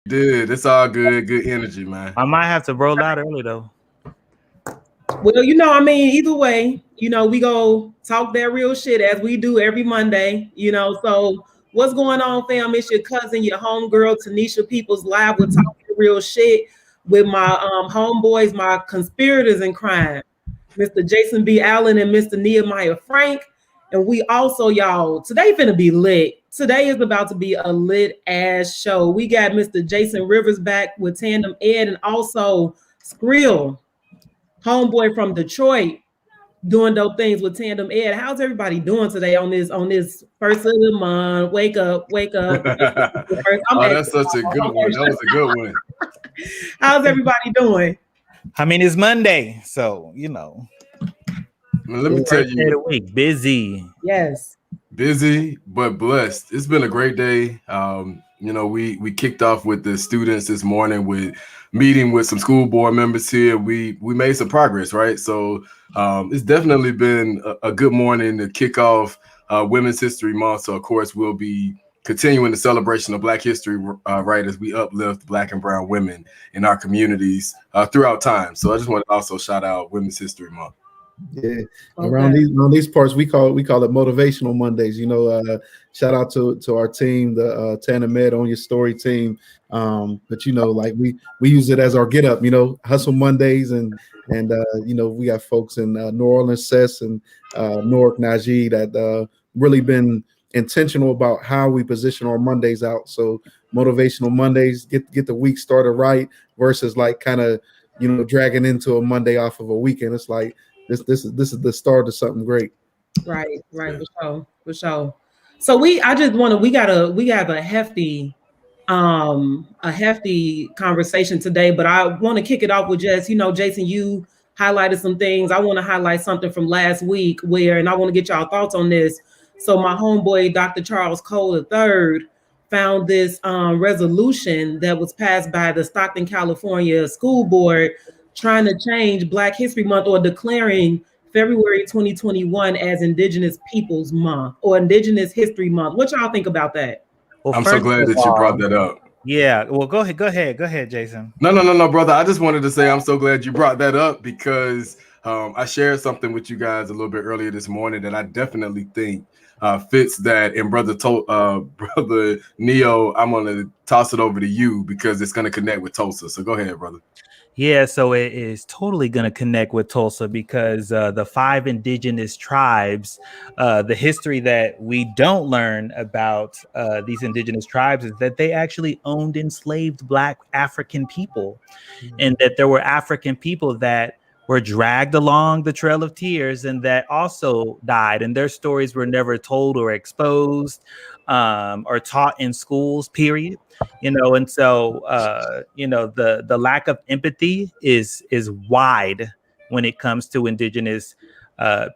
did. It's all good. Good energy, man. I might have to roll out early though. Well, I mean, either way, we go talk that real shit as we do every Monday. So what's going on, fam? It's your cousin, your homegirl, Tanisha Peoples, live with talking real shit with my homeboys, my conspirators in crime, Mr. Jason B. Allen and Mr. Nehemiah Frank. And we also, y'all, today finna be lit. Today is about to be a lit ass show. We got Mr. Jason Rivers back with Tandem Ed and also Screal, homeboy from Detroit, doing dope things with Tandem Ed. How's everybody doing today on this first of the month? Wake up. Oh, that's such a good one. That was a good one. How's everybody doing? I mean, it's Monday, so Let me tell you, the week busy. Yes. Busy but blessed. It's been a great day. We kicked off with the students this morning with meeting with some school board members here. We made some progress, right? So it's definitely been a good morning to kick off Women's History Month. So of course we'll be continuing the celebration of Black history, right, as we uplift Black and brown women in our communities throughout time. So I just want to also shout out Women's History Month. Yeah, okay. around these parts we call it Motivational Mondays. Shout out to our team, the Tandem Ed on Your Story team. But like we use it as our get up. Hustle Mondays, and we got folks in New Orleans, Sess, and Newark, Najee that really been intentional about how we position our Mondays out. So Motivational Mondays get the week started right versus like kind of dragging into a Monday off of a weekend. It's like this is the start of something great. Right, for sure. So we have a hefty conversation today, but I want to kick it off with just, Jason, you highlighted some things. I want to highlight something from last week and I want to get y'all thoughts on this. So my homeboy, Dr. Charles Cole III, found this resolution that was passed by the Stockton, California School Board, trying to change Black History Month or declaring February 2021 as Indigenous Peoples Month or Indigenous History Month. What y'all think about that? Well, I'm so glad that you brought that up. Yeah. Well, go ahead, Jason. No, brother. I just wanted to say I'm so glad you brought that up because I shared something with you guys a little bit earlier this morning that I definitely think fits that. And brother Neo, I'm going to toss it over to you because it's going to connect with Tulsa. So go ahead, brother. Yeah, so it is totally going to connect with Tulsa because the 5 indigenous tribes, the history that we don't learn about these indigenous tribes is that they actually owned enslaved Black African people, and that there were African people that were dragged along the Trail of Tears and that also died, and their stories were never told or exposed or taught in schools, period. And so the lack of empathy is wide when it comes to indigenous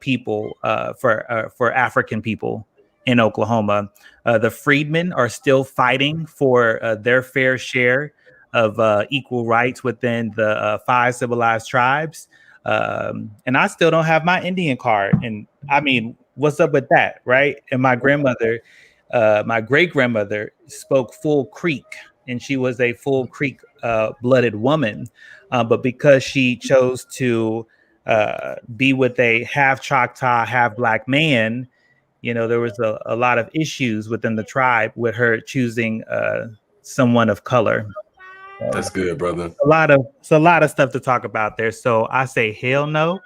people for African people in Oklahoma. The freedmen are still fighting for their fair share of equal rights within the 5 civilized tribes. And I still don't have my Indian card. And I mean, what's up with that, right? And my grandmother, my great grandmother, spoke full Creek, and she was a full Creek blooded woman. But because she chose to be with a half Choctaw, half Black man, there was a lot of issues within the tribe with her choosing someone of color. That's good, brother. A lot of stuff to talk about there. So I say hell no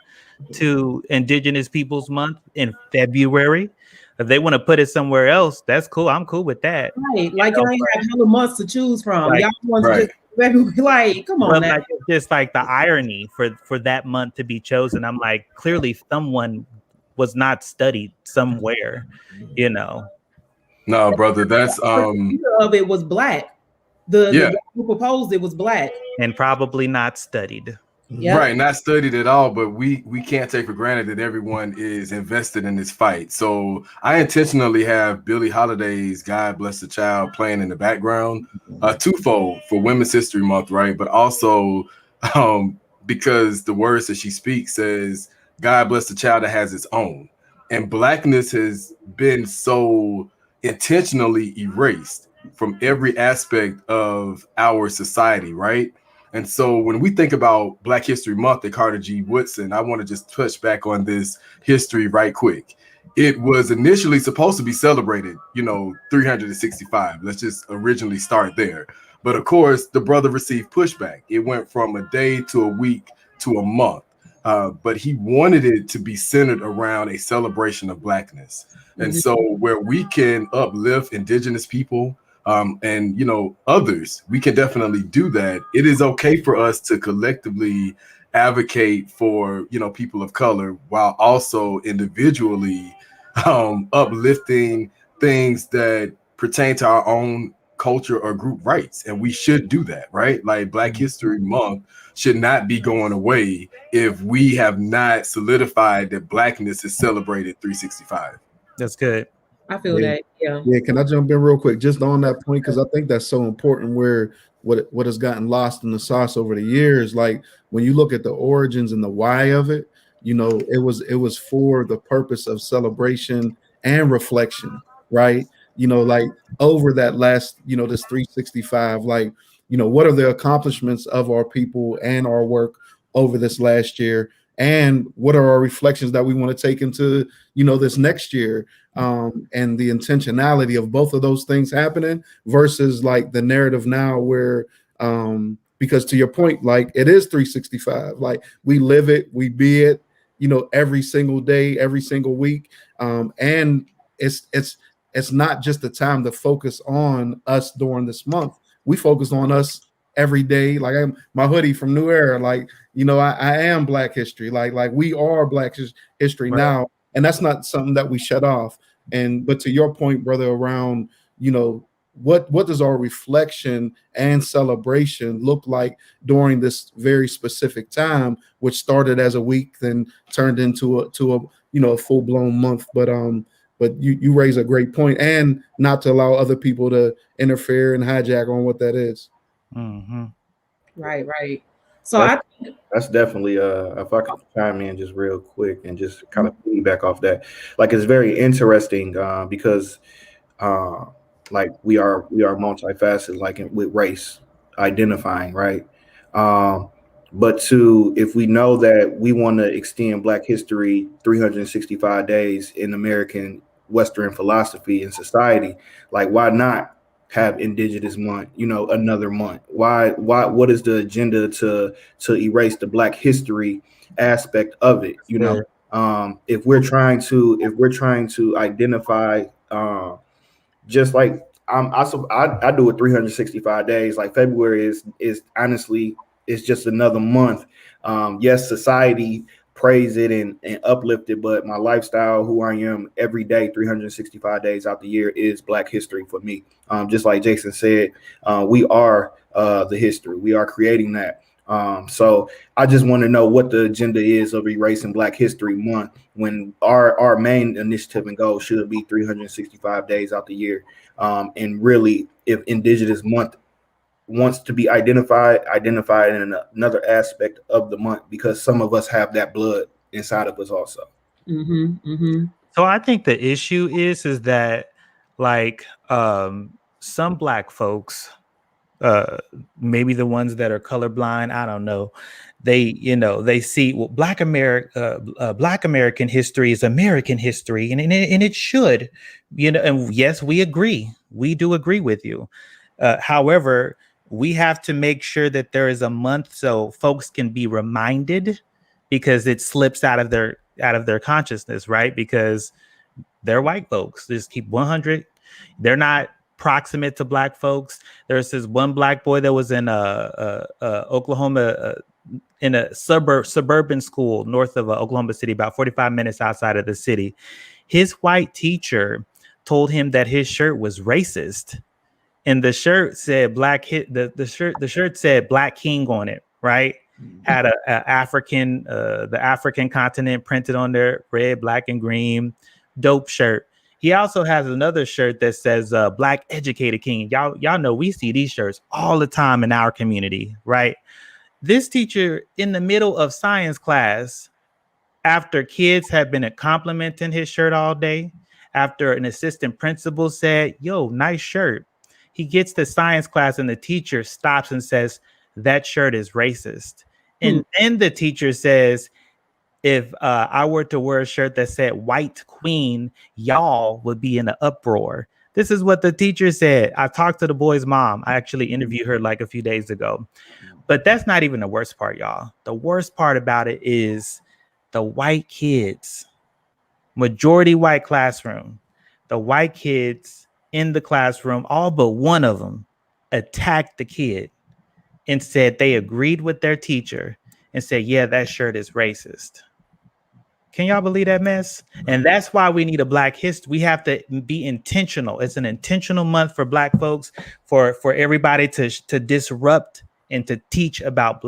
to Indigenous Peoples Month in February. If they want to put it somewhere else, that's cool. I'm cool with that. Right. Like you ain't have hella months to choose from. Y'all want to just like, come on. Like, just like the irony for that month to be chosen. I'm like, clearly someone was not studied somewhere, No, brother, that's of it was Black. The who proposed it was Black and probably not studied. Yep. Right, not studied at all, but we can't take for granted that everyone is invested in this fight. So I intentionally have Billie Holiday's "God Bless the Child" playing in the background, twofold for Women's History Month, right? But also because the words that she speaks says, "God bless the child that has its own," and Blackness has been so intentionally erased from every aspect of our society, right? And so when we think about Black History Month at Carter G. Woodson, I want to just touch back on this history right quick. It was initially supposed to be celebrated, 365. Let's just originally start there. But of course, the brother received pushback. It went from a day to a week to a month. But he wanted it to be centered around a celebration of Blackness. And so where we can uplift Indigenous people, and others, we can definitely do that. It is okay for us to collectively advocate for people of color while also individually uplifting things that pertain to our own culture or group rights. And we should do that, right? Like Black History Month should not be going away if we have not solidified that Blackness is celebrated 365. That's good. I feel that. Yeah. Yeah. Can I jump in real quick just on that point? Because I think that's so important where what has gotten lost in the sauce over the years. Like when you look at the origins and the why of it, it was for the purpose of celebration and reflection, right? Like over that last, this 365, like, what are the accomplishments of our people and our work over this last year? And what are our reflections that we want to take into, this next year? And the intentionality of both of those things happening versus like the narrative now where, because to your point, like it is 365, like we live it, we be it, every single day, every single week. And it's not just the time to focus on us during this month. We focus on us every day. Like my hoodie from New Era, like, I am Black history. Like we are Black history right now. And that's not something that we shut off. But to your point, brother, around, what does our reflection and celebration look like during this very specific time, which started as a week, then turned into a full-blown month. But you raise a great point, and not to allow other people to interfere and hijack on what that is. Mm-hmm. Right. So that's definitely if I could chime in just real quick and just kind of piggyback off that, like it's very interesting because like we are multifaceted, like with race identifying, right? But if we know that we want to extend Black history 365 days in American Western philosophy and society, like why not have Indigenous month, another month? Why what is the agenda to erase the Black history aspect of it? If we're trying to identify, just like I do it 365 days. Like February is honestly, it's just another month. Yes, society praise it and uplift it, but my lifestyle, who I am every day, 365 days out the year, is Black history for me. Just like Jason said, we are the history. We are creating that. So I just want to know what the agenda is of erasing Black History Month when our main initiative and goal should be 365 days out the year. And really, if Indigenous Month wants to be identified in another aspect of the month, because some of us have that blood inside of us also. So I think the issue is that like some Black folks, maybe the ones that are colorblind, I don't know, they see Black American history is American history, and it should, and yes, we do agree with you. However, we have to make sure that there is a month so folks can be reminded, because it slips out of their consciousness, right? Because they're white folks. Just keep 100. They're not proximate to Black folks. There's this one Black boy that was in Oklahoma, in a suburban school north of Oklahoma City, about 45 minutes outside of the city. His white teacher told him that his shirt was racist, and the shirt said the shirt said Black King on it, right? Had the African continent printed on there, red, black, and green. Dope shirt. He also has another shirt that says Black Educated King. Y'all know we see these shirts all the time in our community, right? This teacher, in the middle of science class, after kids have been complimenting his shirt all day, after an assistant principal said, "Yo, nice shirt," He gets to science class and the teacher stops and says, that shirt is racist. And then the teacher says, if I were to wear a shirt that said white queen, y'all would be in an uproar. This is what the teacher said. I talked to the boy's mom. I actually interviewed her like a few days ago. But that's not even the worst part, y'all. The worst part about it is the white kids, majority white classroom, the white kids in the classroom, all but one of them attacked the kid and said they agreed with their teacher and said, yeah, that shirt is racist. Can y'all believe that mess? And that's why we need a Black history. We have to be intentional. It's an intentional month for Black folks, for everybody to disrupt and to teach about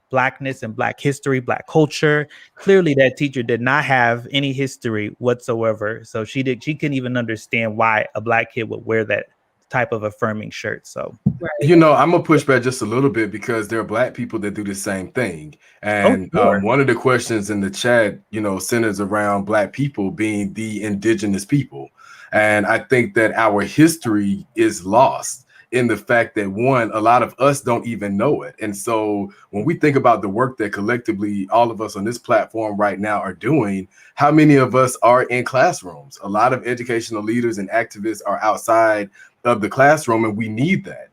Blackness and Black history, Black culture. Clearly, that teacher did not have any history whatsoever. So she couldn't even understand why a Black kid would wear that type of affirming shirt. So, you know, I'm gonna push back just a little bit because there are Black people that do the same thing. And one of the questions in the chat, you know, centers around Black people being the indigenous people. And I think that our history is lost in the fact that, one, a lot of us don't even know it. And so when we think about the work that collectively all of us on this platform right now are doing, how many of us are in classrooms? A lot of educational leaders and activists are outside of the classroom, and we need that.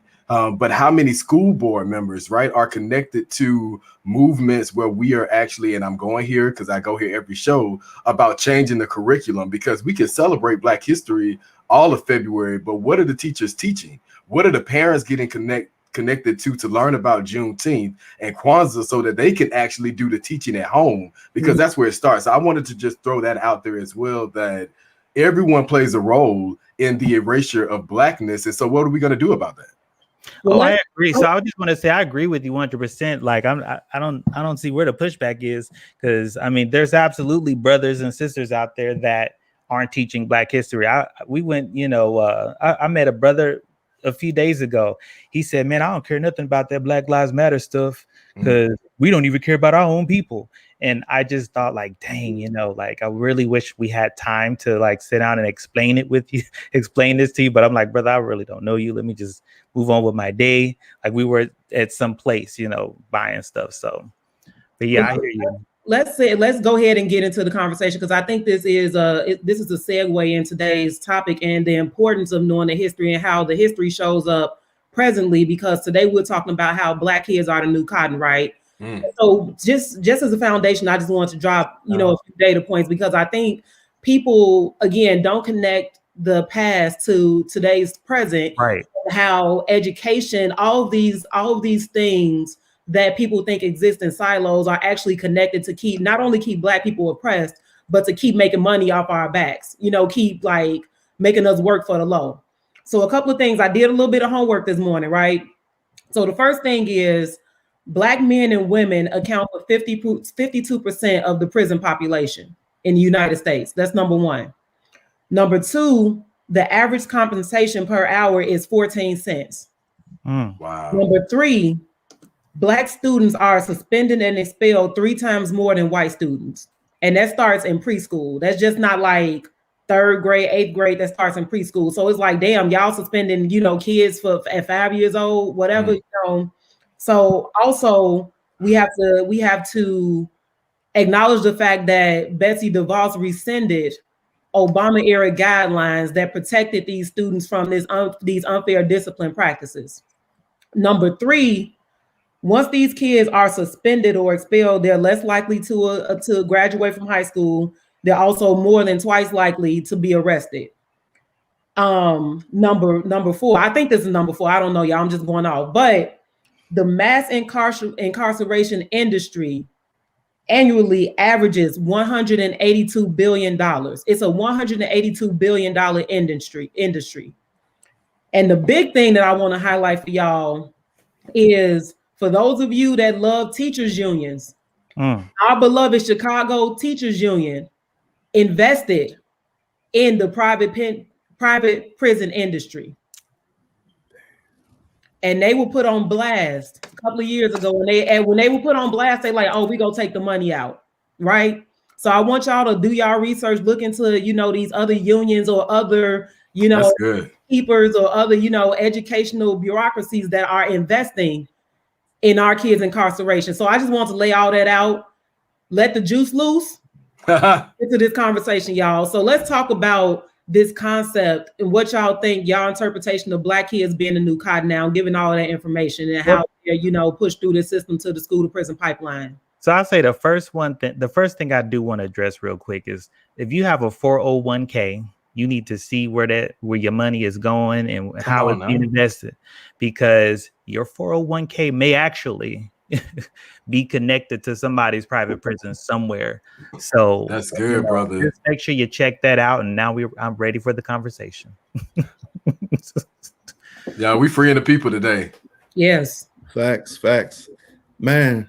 But how many school board members, right, are connected to movements where we are actually, and I'm going here because I go here every show, about changing the curriculum, because we can celebrate Black history all of February, but what are the teachers teaching? What are the parents getting connected to learn about Juneteenth and Kwanzaa so that they can actually do the teaching at home? Because that's where it starts. I wanted to just throw that out there as well, that everyone plays a role in the erasure of Blackness. And so what are we going to do about that? Well, I agree. So I just want to say I agree with you 100%. Like I don't see where the pushback is, because I mean there's absolutely brothers and sisters out there that aren't teaching Black history. We went, you know, I met a brother a few days ago. He said, man, I don't care nothing about that Black Lives Matter stuff because we don't even care about our own people. And I just thought, like, dang, you know, like I really wish we had time to like sit down and explain it with you, explain this to you. But I'm like, brother, I really don't know you. Let me just move on with my day. Like we were at some place, you know, buying stuff. So, but yeah, I hear you. Let's go ahead and get into the conversation, because I think this is a segue in today's topic and the importance of knowing the history and how the history shows up presently. Because today we're talking about how Black kids are the new cotton, right? So just as a foundation, I just want to drop, you know, a few data points, because I think people again don't connect the past to today's present. Right. How education, all of these things that people think exist in silos are actually connected to not only keep Black people oppressed, but to keep making money off our backs, you know, keep like making us work for the low. So a couple of things, I did a little bit of homework this morning, right? So the first thing is Black men and women account for 52% of the prison population in the United States. That's number one. Number two, the average compensation per hour is 14 cents. Wow. Number three, Black students are suspended and expelled 3 times more than white students. And that starts in preschool. That's just not like 3rd grade, 8th grade, that starts in preschool. So it's like, damn, y'all suspending, you know, kids at 5 years old, whatever, you know. So also we have to acknowledge the fact that Betsy DeVos rescinded Obama era guidelines that protected these students from these unfair discipline practices. Number three, once these kids are suspended or expelled, they're less likely to graduate from high school. They're also more than twice likely to be arrested. Number four, I think this is number 4. I don't know, y'all. I'm just going off. But the mass incarceration industry annually averages $182 billion. It's a $182 billion industry. And the big thing that I want to highlight for y'all is, for those of you that love teachers unions, our beloved Chicago Teachers Union invested in the private prison industry. And they were put on blast a couple of years ago. When they were put on blast, they like, oh, we gonna take the money out, right? So I want y'all to do y'all research, look into, you know, these other unions or other, you know, gatekeepers or other, educational bureaucracies that are investing in our kids' incarceration. So I just want to lay all that out. Let the juice loose into this conversation, y'all. So let's talk about this concept and what y'all think, y'all interpretation of Black kids being the new cotton now, given all of that information and how they're, pushed through the system to the school to prison pipeline. So I'll say the first thing I do want to address real quick is if you have a 401k, you need to see where your money is going and how it's being invested, because your 401k may actually be connected to somebody's private prison somewhere. So that's good, brother. Just make sure you check that out. And now I'm ready for the conversation. Yeah, we freeing the people today. Yes. Facts. Man,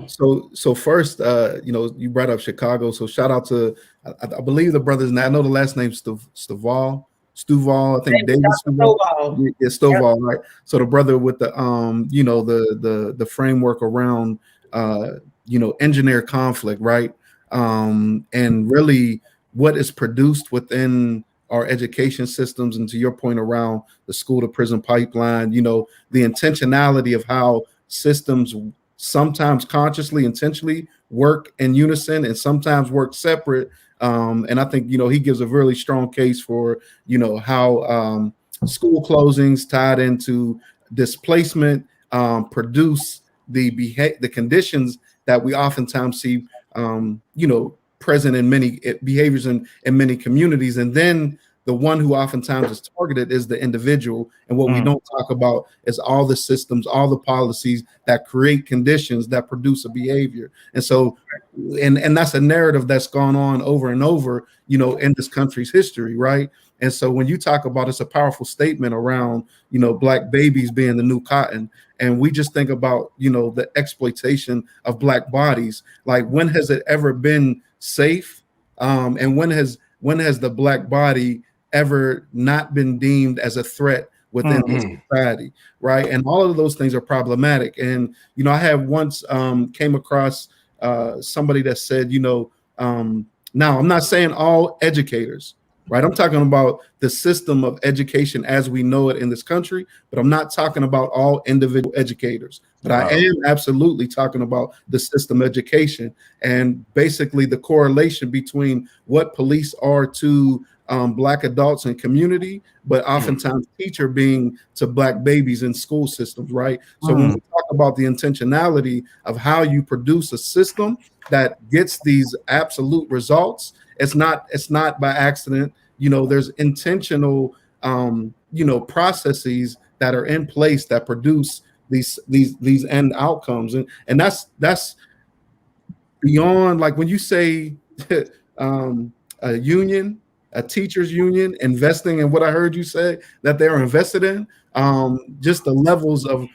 so first, you brought up Chicago. So shout out to, I believe the brothers, and I know the last name Stovall, I think David Stovall. Yeah, Stovall, right? So the brother with the the framework around engineer conflict, right? And really what is produced within our education systems, and to your point around the school to prison pipeline, the intentionality of how systems sometimes consciously, intentionally work in unison and sometimes work separate. And I think, he gives a really strong case for, how school closings tied into displacement produce the conditions that we oftentimes see, present in many behaviors in many communities. And then the one who oftentimes is targeted is the individual. And what we don't talk about is all the systems, all the policies that create conditions that produce a behavior. And so, and that's a narrative that's gone on over and over, in this country's history, right? And so when you talk about, it's a powerful statement around, Black babies being the new cotton. And we just think about, the exploitation of Black bodies. Like, when has it ever been safe? And when has the Black body ever not been deemed as a threat within the society, right? And all of those things are problematic. And, I have once came across somebody that said, now I'm not saying all educators, right? I'm talking about the system of education as we know it in this country, but I'm not talking about all individual educators. But I am absolutely talking about the system education and basically the correlation between what police are to Black adults and community, but oftentimes teacher being to Black babies in school systems, right? So when we talk about the intentionality of how you produce a system that gets these absolute results, it's not by accident. There's intentional processes that are in place that produce these end outcomes, and that's beyond, like, when you say a union, a teachers union investing in what I heard you say that they are invested in, just the levels of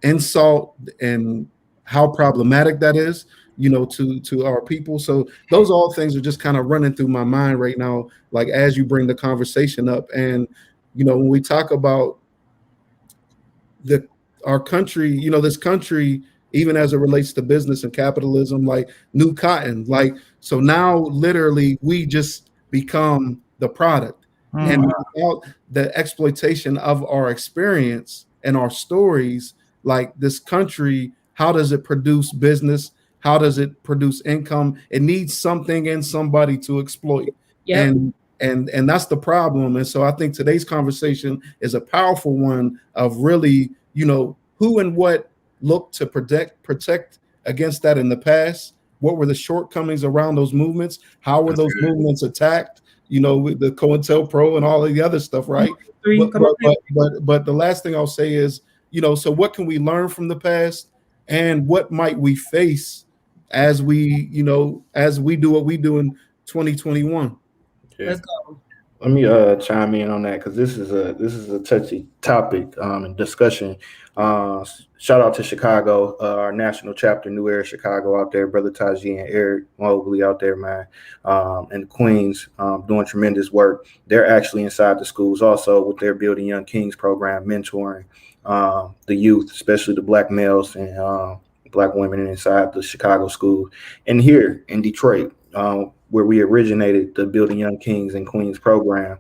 insult and how problematic that is, to our people. So those all things are just kind of running through my mind right now, like as you bring the conversation up. And when we talk about our country, this country, even as it relates to business and capitalism, like new cotton, like, so now literally we just become the product. And without the exploitation of our experience and our stories, like, this country, how does it produce business? How does it produce income? It needs something and somebody to exploit. And that's the problem. And so I think today's conversation is a powerful one of really, who and what looked to protect against that in the past. What were the shortcomings around those movements? How were those movements attacked? With the COINTELPRO and all of the other stuff, right? But the last thing I'll say is, so what can we learn from the past, and what might we face as we do what we do in 2021? Let's go. Let me chime in on that, because this is a touchy topic and discussion. Shout out to Chicago, our national chapter, New Era Chicago out there, Brother Taji and Eric Mobley out there, man, and Queens doing tremendous work. They're actually inside the schools also with their Building Young Kings program, mentoring the youth, especially the Black males and Black women inside the Chicago school. And here in Detroit, where we originated the Building Young Kings and Queens program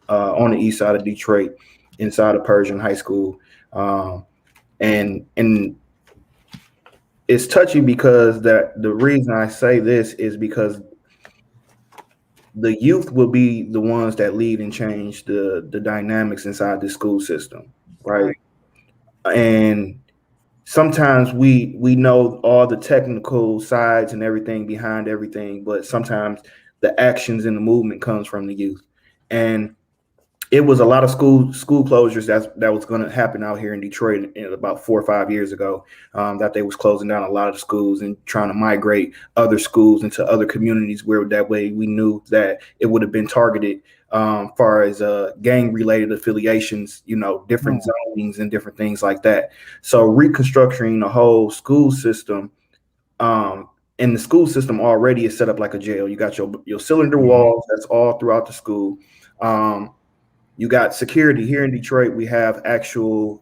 on the east side of Detroit, inside of Persian High School. And it's touchy because the reason I say this is because the youth will be the ones that lead and change the dynamics inside the school system, right? And sometimes we know all the technical sides and everything behind everything, but sometimes the actions and the movement comes from the youth. And it was a lot of school closures that was going to happen out here in Detroit in about 4 or 5 years ago, that they was closing down a lot of schools and trying to migrate other schools into other communities where that way we knew that it would have been targeted far as gang related affiliations, different zonings and different things like that. So reconstructing the whole school system, and the school system already is set up like a jail. You got your cylinder walls that's all throughout the school. You got security here in Detroit. We have actual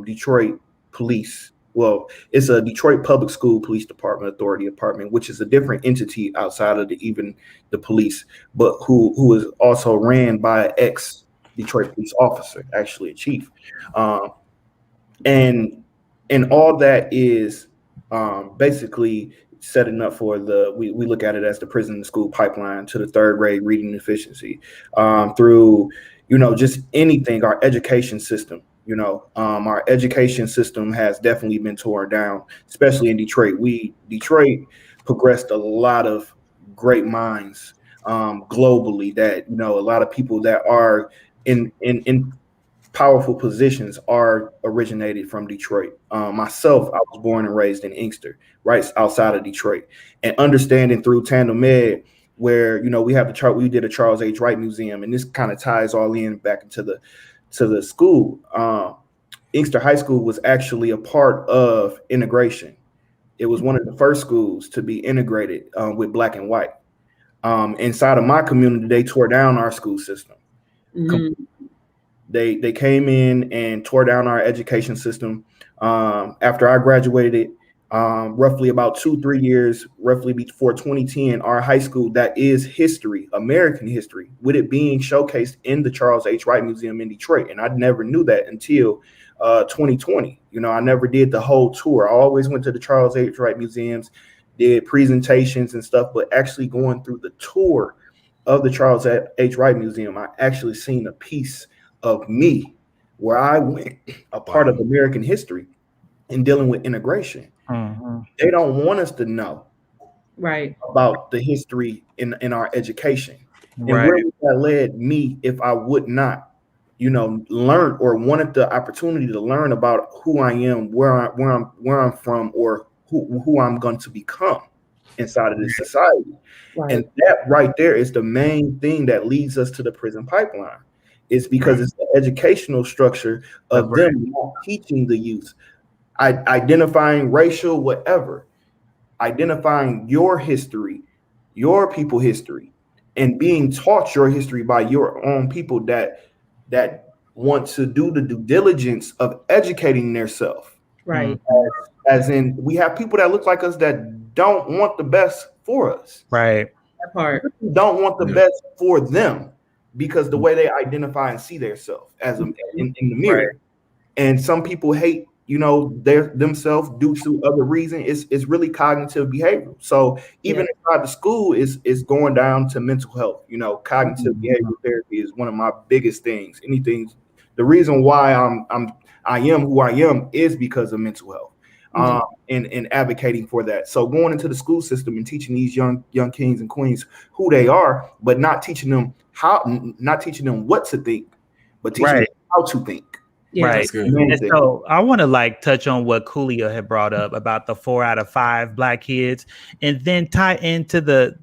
Detroit police. Well, it's a Detroit Public School Police Department Authority Department, which is a different entity outside of even the police, but who is also ran by an ex-Detroit police officer, actually a chief. And all that is basically setting up for we look at it as the prison to school pipeline to the third grade reading efficiency through just anything. Our education system, our education system has definitely been torn down, especially in Detroit. Detroit progressed a lot of great minds globally that, a lot of people that are in powerful positions are originated from Detroit. Myself, I was born and raised in Inkster, right outside of Detroit, and understanding through Tandem Med, where we have we did a Charles H. Wright Museum, and this kind of ties all in back into the school. Inkster High School was actually a part of integration. It was one of the first schools to be integrated with black and white. Inside of my community, they tore down our school system. Mm-hmm. They came in and tore down our education system. After I graduated, roughly about 2-3 years, roughly before 2010, our high school that is history, American history, with it being showcased in the Charles H. Wright Museum in Detroit. And I never knew that until 2020. I never did the whole tour. I always went to the Charles H. Wright Museums, did presentations and stuff, but actually going through the tour of the Charles H. Wright Museum, I actually seen a piece of me where I went a part of American history and dealing with integration. Mm-hmm. They don't want us to know about the history in our education. And where would that led me if I would not, learn or wanted the opportunity to learn about who I am, where I'm from, or who I'm going to become inside of this society. And that right there is the main thing that leads us to the prison pipeline. It's because it's the educational structure of them not teaching the youth, identifying racial, whatever, identifying your history, your people history, and being taught your history by your own people that want to do the due diligence of educating themselves. Right. As in, we have people that look like us that don't want the best for us. Right. That part. Don't want the best for them because the way they identify and see themselves as in the mirror. Right. And some people hate, themselves due to other reasons. It's really cognitive behavior. So even inside the school is going down to mental health. Cognitive behavioral therapy is one of my biggest things. The reason why I am who I am is because of mental health. And advocating for that. So going into the school system and teaching these young kings and queens who they are, but not teaching them what to think, but teaching them how to think. Yeah. Right. And so I want to touch on what Coolio had brought up about the 4 out of 5 Black kids, and then tie into the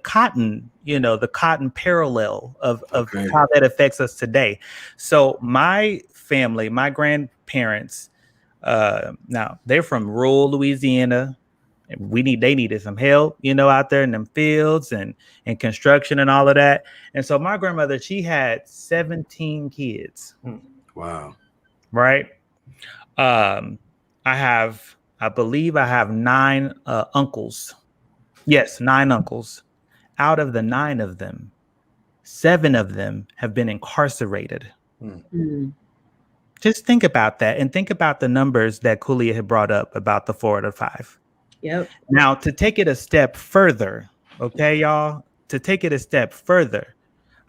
cotton, the cotton parallel of how that affects us today. So my family, my grandparents, now they're from rural Louisiana. They needed some help, out there in them fields and construction and all of that. And so my grandmother, she had 17 kids. Wow. Right. I believe I have 9 uncles. Yes, 9 uncles. out of the 9 of them, 7 of them have been incarcerated. Just think about that, and think about the numbers that Kulia had brought up about the 4 out of 5. Yep. Now, to take it a step further, okay, y'all, to take it a step further,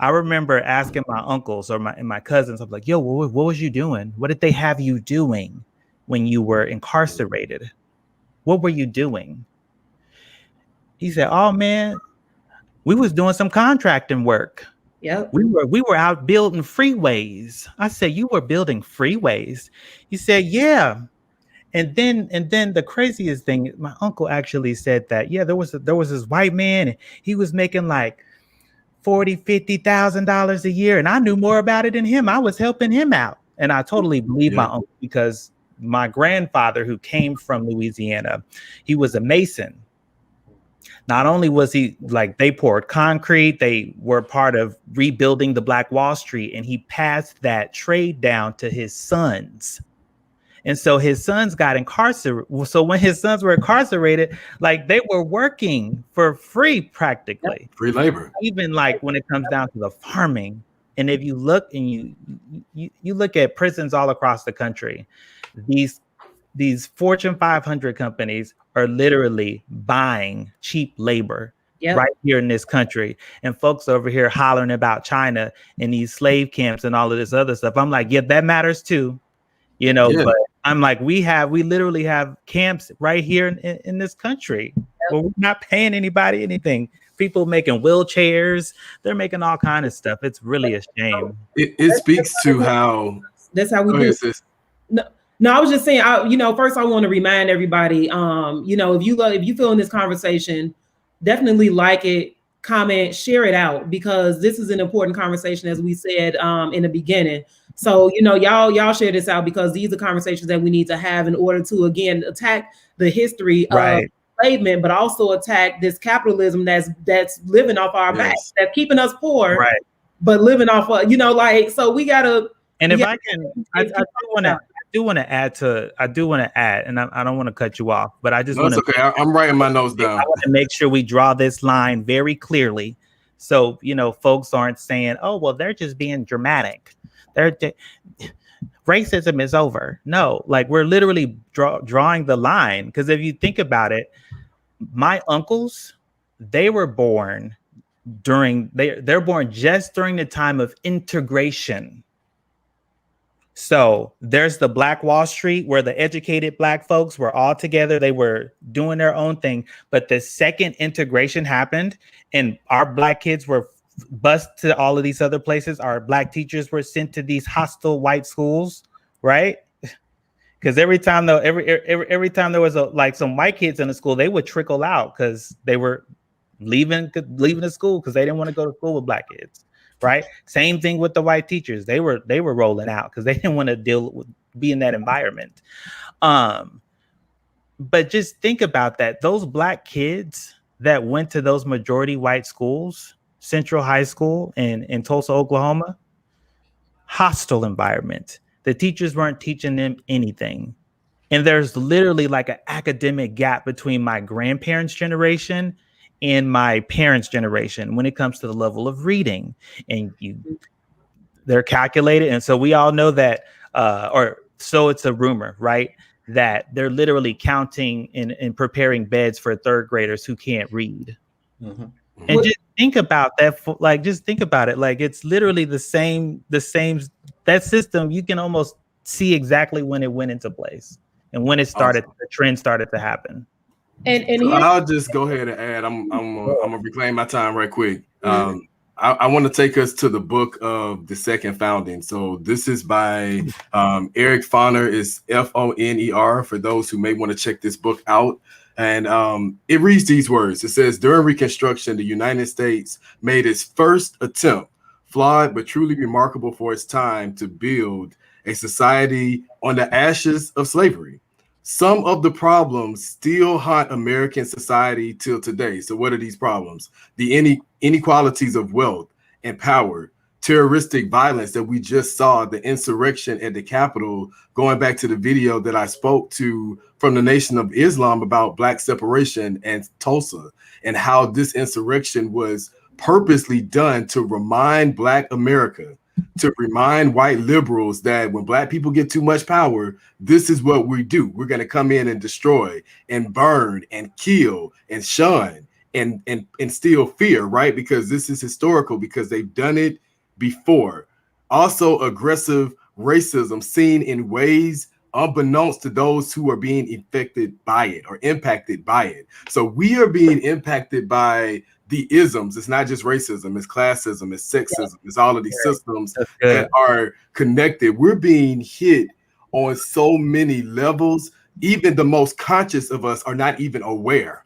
I remember asking my uncles or my cousins, I'm like, yo, what was you doing? What did they have you doing when you were incarcerated? What were you doing? He said, oh man, we was doing some contracting work. Yep. We were out building freeways. I said, you were building freeways? He said, yeah. And then the craziest thing, my uncle actually said that, yeah, there was this white man, and he was making like $40,000-$50,000 a year, and I knew more about it than him. I was helping him out, and I totally believe my uncle, because my grandfather, who came from Louisiana, he was a mason. Not only was he like, they poured concrete, they were part of rebuilding the Black Wall Street, and he passed that trade down to his sons. And so his sons got incarcerated. So when his sons were incarcerated, like, they were working for free, practically. Free labor. Even like when it comes down to the farming. And if you look and you look at prisons all across the country, these Fortune 500 companies are literally buying cheap labor right here in this country. And folks over here hollering about China and these slave camps and all of this other stuff. I'm like, yeah, that matters too. You know, but I'm like, we literally have camps right here in this country where we're not paying anybody anything. People making wheelchairs, they're making all kind of stuff. It's really a shame. It speaks to how that's how we do it. No, I was just saying, first I want to remind everybody, if you feel in this conversation, definitely like it, comment, share it out, because this is an important conversation, as we said in the beginning. So, y'all share this out, because these are conversations that we need to have in order to, again, attack the history of enslavement, but also attack this capitalism that's living off our backs, that's keeping us poor, but living off of, so we gotta. And if I can, I do want to add, and I don't want to cut you off, but I just want to. Okay, I'm writing my notes down. I want to make sure we draw this line very clearly, so folks aren't saying, "Oh, well, they're just being dramatic. Racism is over." No, like, we're literally drawing the line, because if you think about it, my uncles, they were born they're born just during the time of integration. So there's the Black Wall Street, where the educated Black folks were all together. They were doing their own thing. But the second integration happened, and our Black kids were bused to all of these other places. Our Black teachers were sent to these hostile white schools, right? Because every time there was some white kids in the school, they would trickle out because they were leaving the school because they didn't want to go to school with Black kids. Right. Same thing with the white teachers. They were rolling out because they didn't want to be in that environment. But just think about that. Those Black kids that went to those majority white schools, Central High School in Tulsa, Oklahoma, hostile environment. The teachers weren't teaching them anything. And there's literally like an academic gap between my grandparents' generation in my parents' generation when it comes to the level of reading, and they're calculated. And so we all know that, or so it's a rumor, right? That they're literally counting and preparing beds for third graders who can't read. Mm-hmm. And just think about that. Just think about it. Like, it's literally the same, that system. You can almost see exactly when it went into place and when it started, the trend started to happen. And so I'll just go ahead and add. I'm gonna reclaim my time right quick. I want to take us to the book of the Second Founding. So this is by Eric Foner. Is Foner for those who may want to check this book out. And it reads these words. It says, during Reconstruction, the United States made its first attempt, flawed but truly remarkable for its time, to build a society on the ashes of slavery. Some of the problems still haunt American society till today. So what are these problems? The inequalities of wealth and power, terroristic violence that we just saw, the insurrection at the Capitol, going back to the video that I spoke to from the Nation of Islam about Black separation and Tulsa, and how this insurrection was purposely done to remind Black America, to remind white liberals that when Black people get too much power, this is what we do. We're going to come in and destroy and burn and kill and shun and instill fear, right? Because this is historical, because they've done it before. Also, aggressive racism seen in ways unbeknownst to those who are being affected by it or impacted by it. So we are being impacted by the isms. It's not just racism, it's classism, it's sexism, it's all of these systems that are connected. We're being hit on so many levels. Even the most conscious of us are not even aware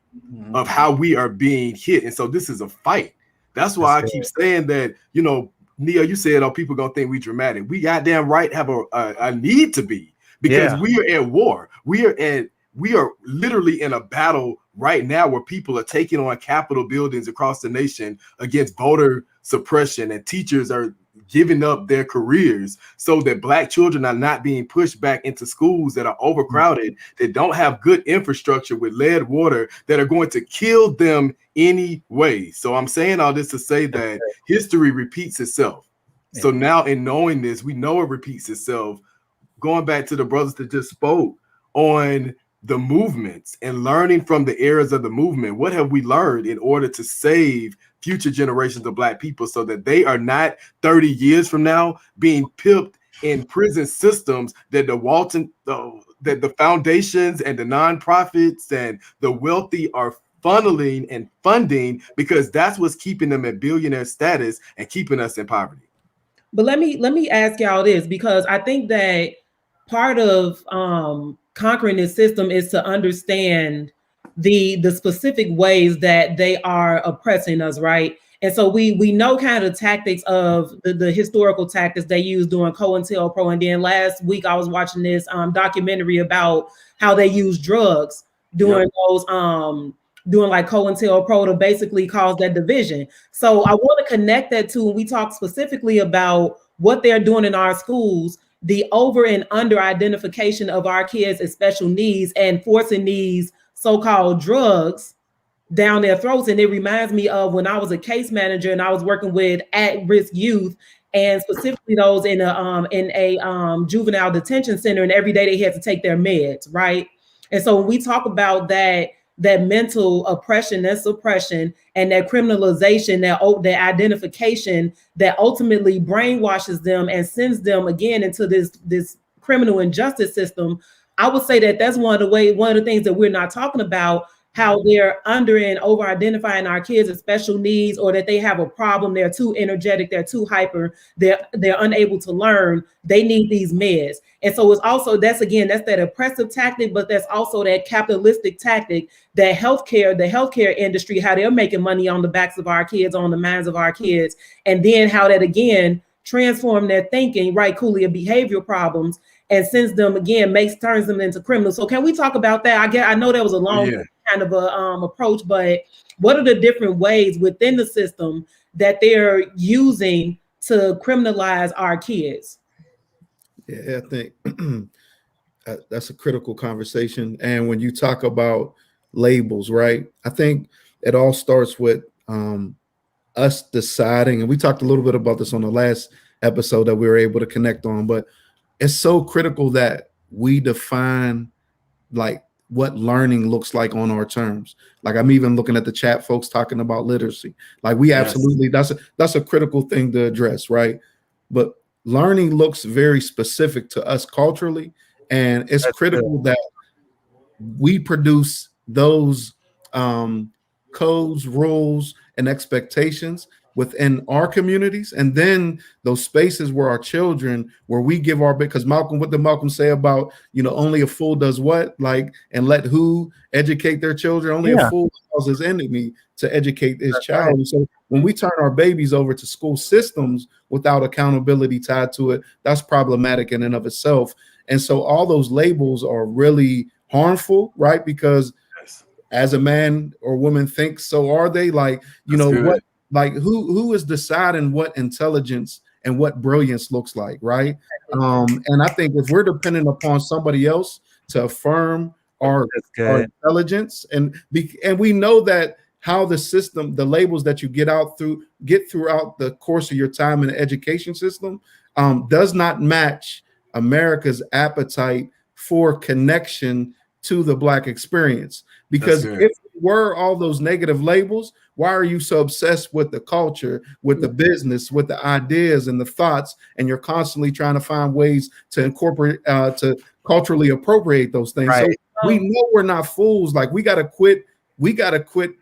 of how we are being hit. And so this is a fight. That's why I keep saying that, you know, Neil, you said, oh, people gonna think we dramatic. We goddamn right have a need to be, because we are at war. We are literally in a battle right now where people are taking on Capitol buildings across the nation against voter suppression, and teachers are giving up their careers so that Black children are not being pushed back into schools that are overcrowded, that don't have good infrastructure with lead water, that are going to kill them anyway. So I'm saying all this to say that history repeats itself. So now in knowing this, we know it repeats itself. Going back to the brothers that just spoke on the movements and learning from the eras of the movement, what have we learned in order to save future generations of Black people so that they are not 30 years from now being pipped in prison systems that that the foundations and the nonprofits and the wealthy are funneling and funding, because that's what's keeping them at billionaire status and keeping us in poverty. But let me ask y'all this, because I think that part of conquering this system is to understand the specific ways that they are oppressing us, right? And so we know kind of the tactics of the historical tactics they used during COINTELPRO. And then last week I was watching this documentary about how they use drugs during those doing like COINTELPRO to basically cause that division. So I want to connect that to, when we talk specifically about what they're doing in our schools, the over and under identification of our kids as special needs and forcing these so-called drugs down their throats. And it reminds me of when I was a case manager and I was working with at-risk youth, and specifically those in a juvenile detention center, and every day they had to take their meds, right? And so when we talk about that mental oppression, that suppression, and that criminalization, that identification that ultimately brainwashes them and sends them again into this criminal injustice system, I would say that that's one of the things that we're not talking about, how they're under and over identifying our kids as special needs, or that they have a problem, they're too energetic, they're too hyper, they're unable to learn, they need these meds. And so it's also, that's that oppressive tactic, but that's also that capitalistic tactic, that the healthcare industry, how they're making money on the backs of our kids, on the minds of our kids, and then how that again transform their thinking, right, Cooley, behavioral problems, and sends them again, turns them into criminals. So can we talk about that? I know that was a long kind of a approach, but what are the different ways within the system that they're using to criminalize our kids? Yeah, I think that's a critical conversation. And when you talk about labels, right, I think it all starts with us deciding, and we talked a little bit about this on the last episode that we were able to connect on, but it's so critical that we define like what learning looks like on our terms. Like I'm even looking at the chat, folks talking about literacy. Like we absolutely, that's a critical thing to address, right? But learning looks very specific to us culturally, and it's critical that we produce those codes, rules, and expectations within our communities, and then those spaces where our children, where we give our bit, because Malcolm, what did Malcolm say about, only a fool does what, like, and let who educate their children? Only a fool calls his enemy to educate his child. And so when we turn our babies over to school systems without accountability tied to it, that's problematic in and of itself. And so all those labels are really harmful, right? Because as a man or woman thinks, so are they. Like, what, like who is deciding what intelligence and what brilliance looks like, right? And I think if we're dependent upon somebody else to affirm our intelligence, and we know that how the system, the labels that you get throughout the course of your time in the education system does not match America's appetite for connection to the Black experience. Because if were all those negative labels, why are you so obsessed with the culture, with the business, with the ideas and the thoughts, and you're constantly trying to find ways to incorporate, to culturally appropriate those things? Right. So we know we're not fools. Like we got to quit. We got to quit,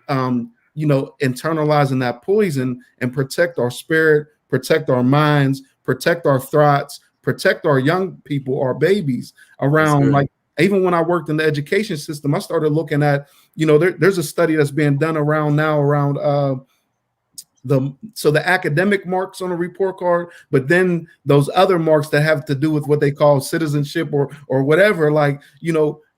internalizing that poison and protect our spirit, protect our minds, protect our thoughts, protect our young people, our babies around. Like even when I worked in the education system, I started looking at, there's a study that's being done around the academic marks on a report card, but then those other marks that have to do with what they call citizenship or whatever,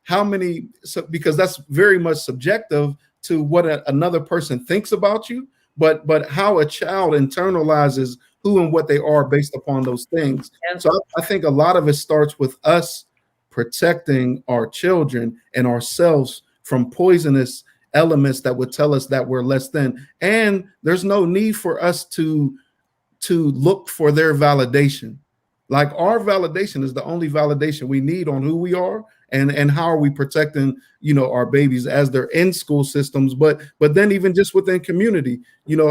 how many, because that's very much subjective to what another person thinks about you, but how a child internalizes who and what they are based upon those things. So I think a lot of it starts with us protecting our children and ourselves from poisonous elements that would tell us that we're less than. And there's no need for us to look for their validation. Like our validation is the only validation we need on who we are and how are we protecting, our babies as they're in school systems, but then even just within community,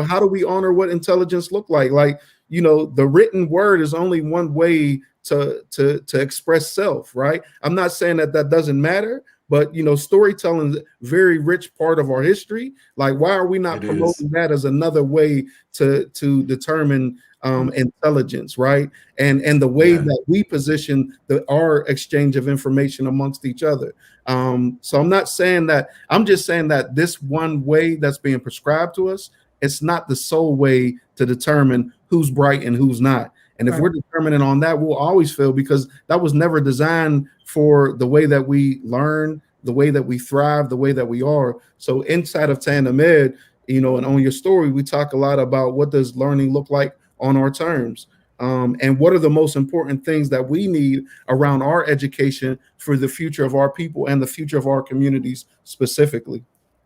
how do we honor what intelligence look like? Like, the written word is only one way to express self, right? I'm not saying that doesn't matter, but storytelling is a very rich part of our history. Like, why are we not promoting that as another way to determine intelligence, right? And the way that we position our exchange of information amongst each other. So I'm not saying that, I'm just saying that this one way that's being prescribed to us, it's not the sole way to determine who's bright and who's not. And if we're determining on that, we'll always fail, because that was never designed for the way that we learn, the way that we thrive, the way that we are. So inside of Tandem Ed, and on your story, we talk a lot about what does learning look like on our terms, and what are the most important things that we need around our education for the future of our people and the future of our communities specifically.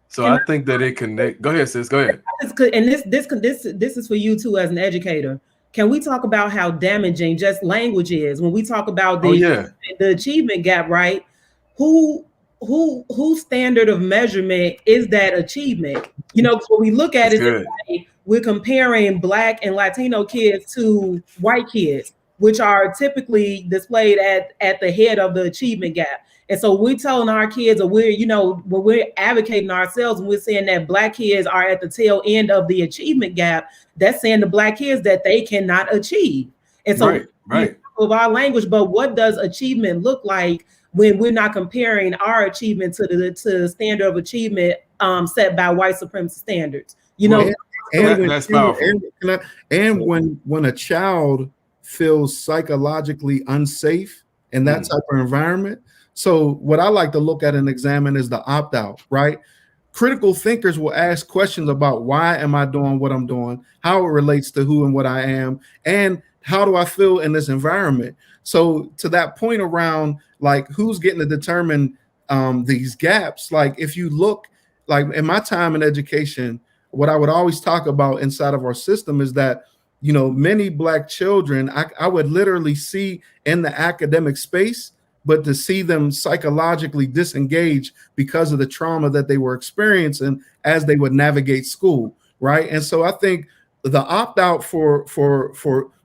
So I think that it connect. Go ahead, sis. Go ahead. And this is for you too as an educator. Can we talk about how damaging just language is when we talk about the achievement gap, right? Whose standard of measurement is that achievement? When we look at it, we're comparing Black and Latino kids to white kids, which are typically displayed at the head of the achievement gap. And so we're telling our kids, or when we're advocating ourselves and we're saying that Black kids are at the tail end of the achievement gap, that's saying to Black kids that they cannot achieve. And so of our language, but what does achievement look like when we're not comparing our achievement to the standard of achievement set by white supremacist standards? That's powerful. And when a child feels psychologically unsafe in that type of environment. So what I like to look at and examine is the opt-out, right? Critical thinkers will ask questions about why am I doing what I'm doing, how it relates to who and what I am, and how do I feel in this environment? So to that point around like who's getting to determine these gaps, like if you look, like in my time in education, what I would always talk about inside of our system is that, many Black children, I would literally see in the academic space, but to see them psychologically disengaged because of the trauma that they were experiencing as they would navigate school, right? And so I think the opt-out for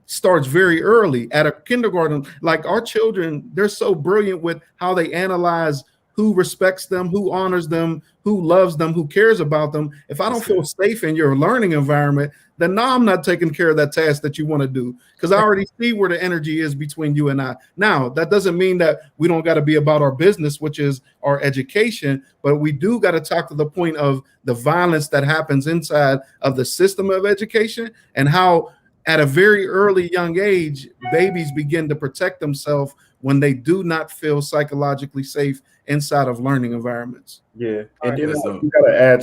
starts very early at a kindergarten. Like our children, they're so brilliant with how they analyze who respects them, who honors them, who loves them, who cares about them. If I don't feel safe in your learning environment, then now I'm not taking care of that task that you want to do, because I already see where the energy is between you and I. Now, that doesn't mean that we don't got to be about our business, which is our education, but we do got to talk to the point of the violence that happens inside of the system of education and how at a very early young age, babies begin to protect themselves when they do not feel psychologically safe inside of learning environments. Yeah, and then you gotta add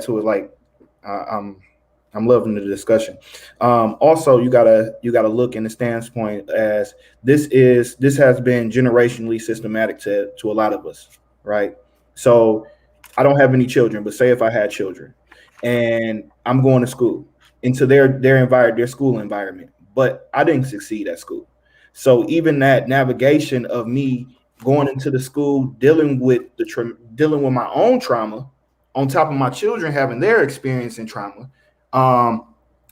to it. Like, I'm loving the discussion. Also, you gotta look in the standpoint as this has been generationally systematic to a lot of us, right? So I don't have any children, but say if I had children and I'm going to school into their school environment, but I didn't succeed at school. So even that navigation of me going into the school, dealing with my own trauma, on top of my children having their experience in trauma,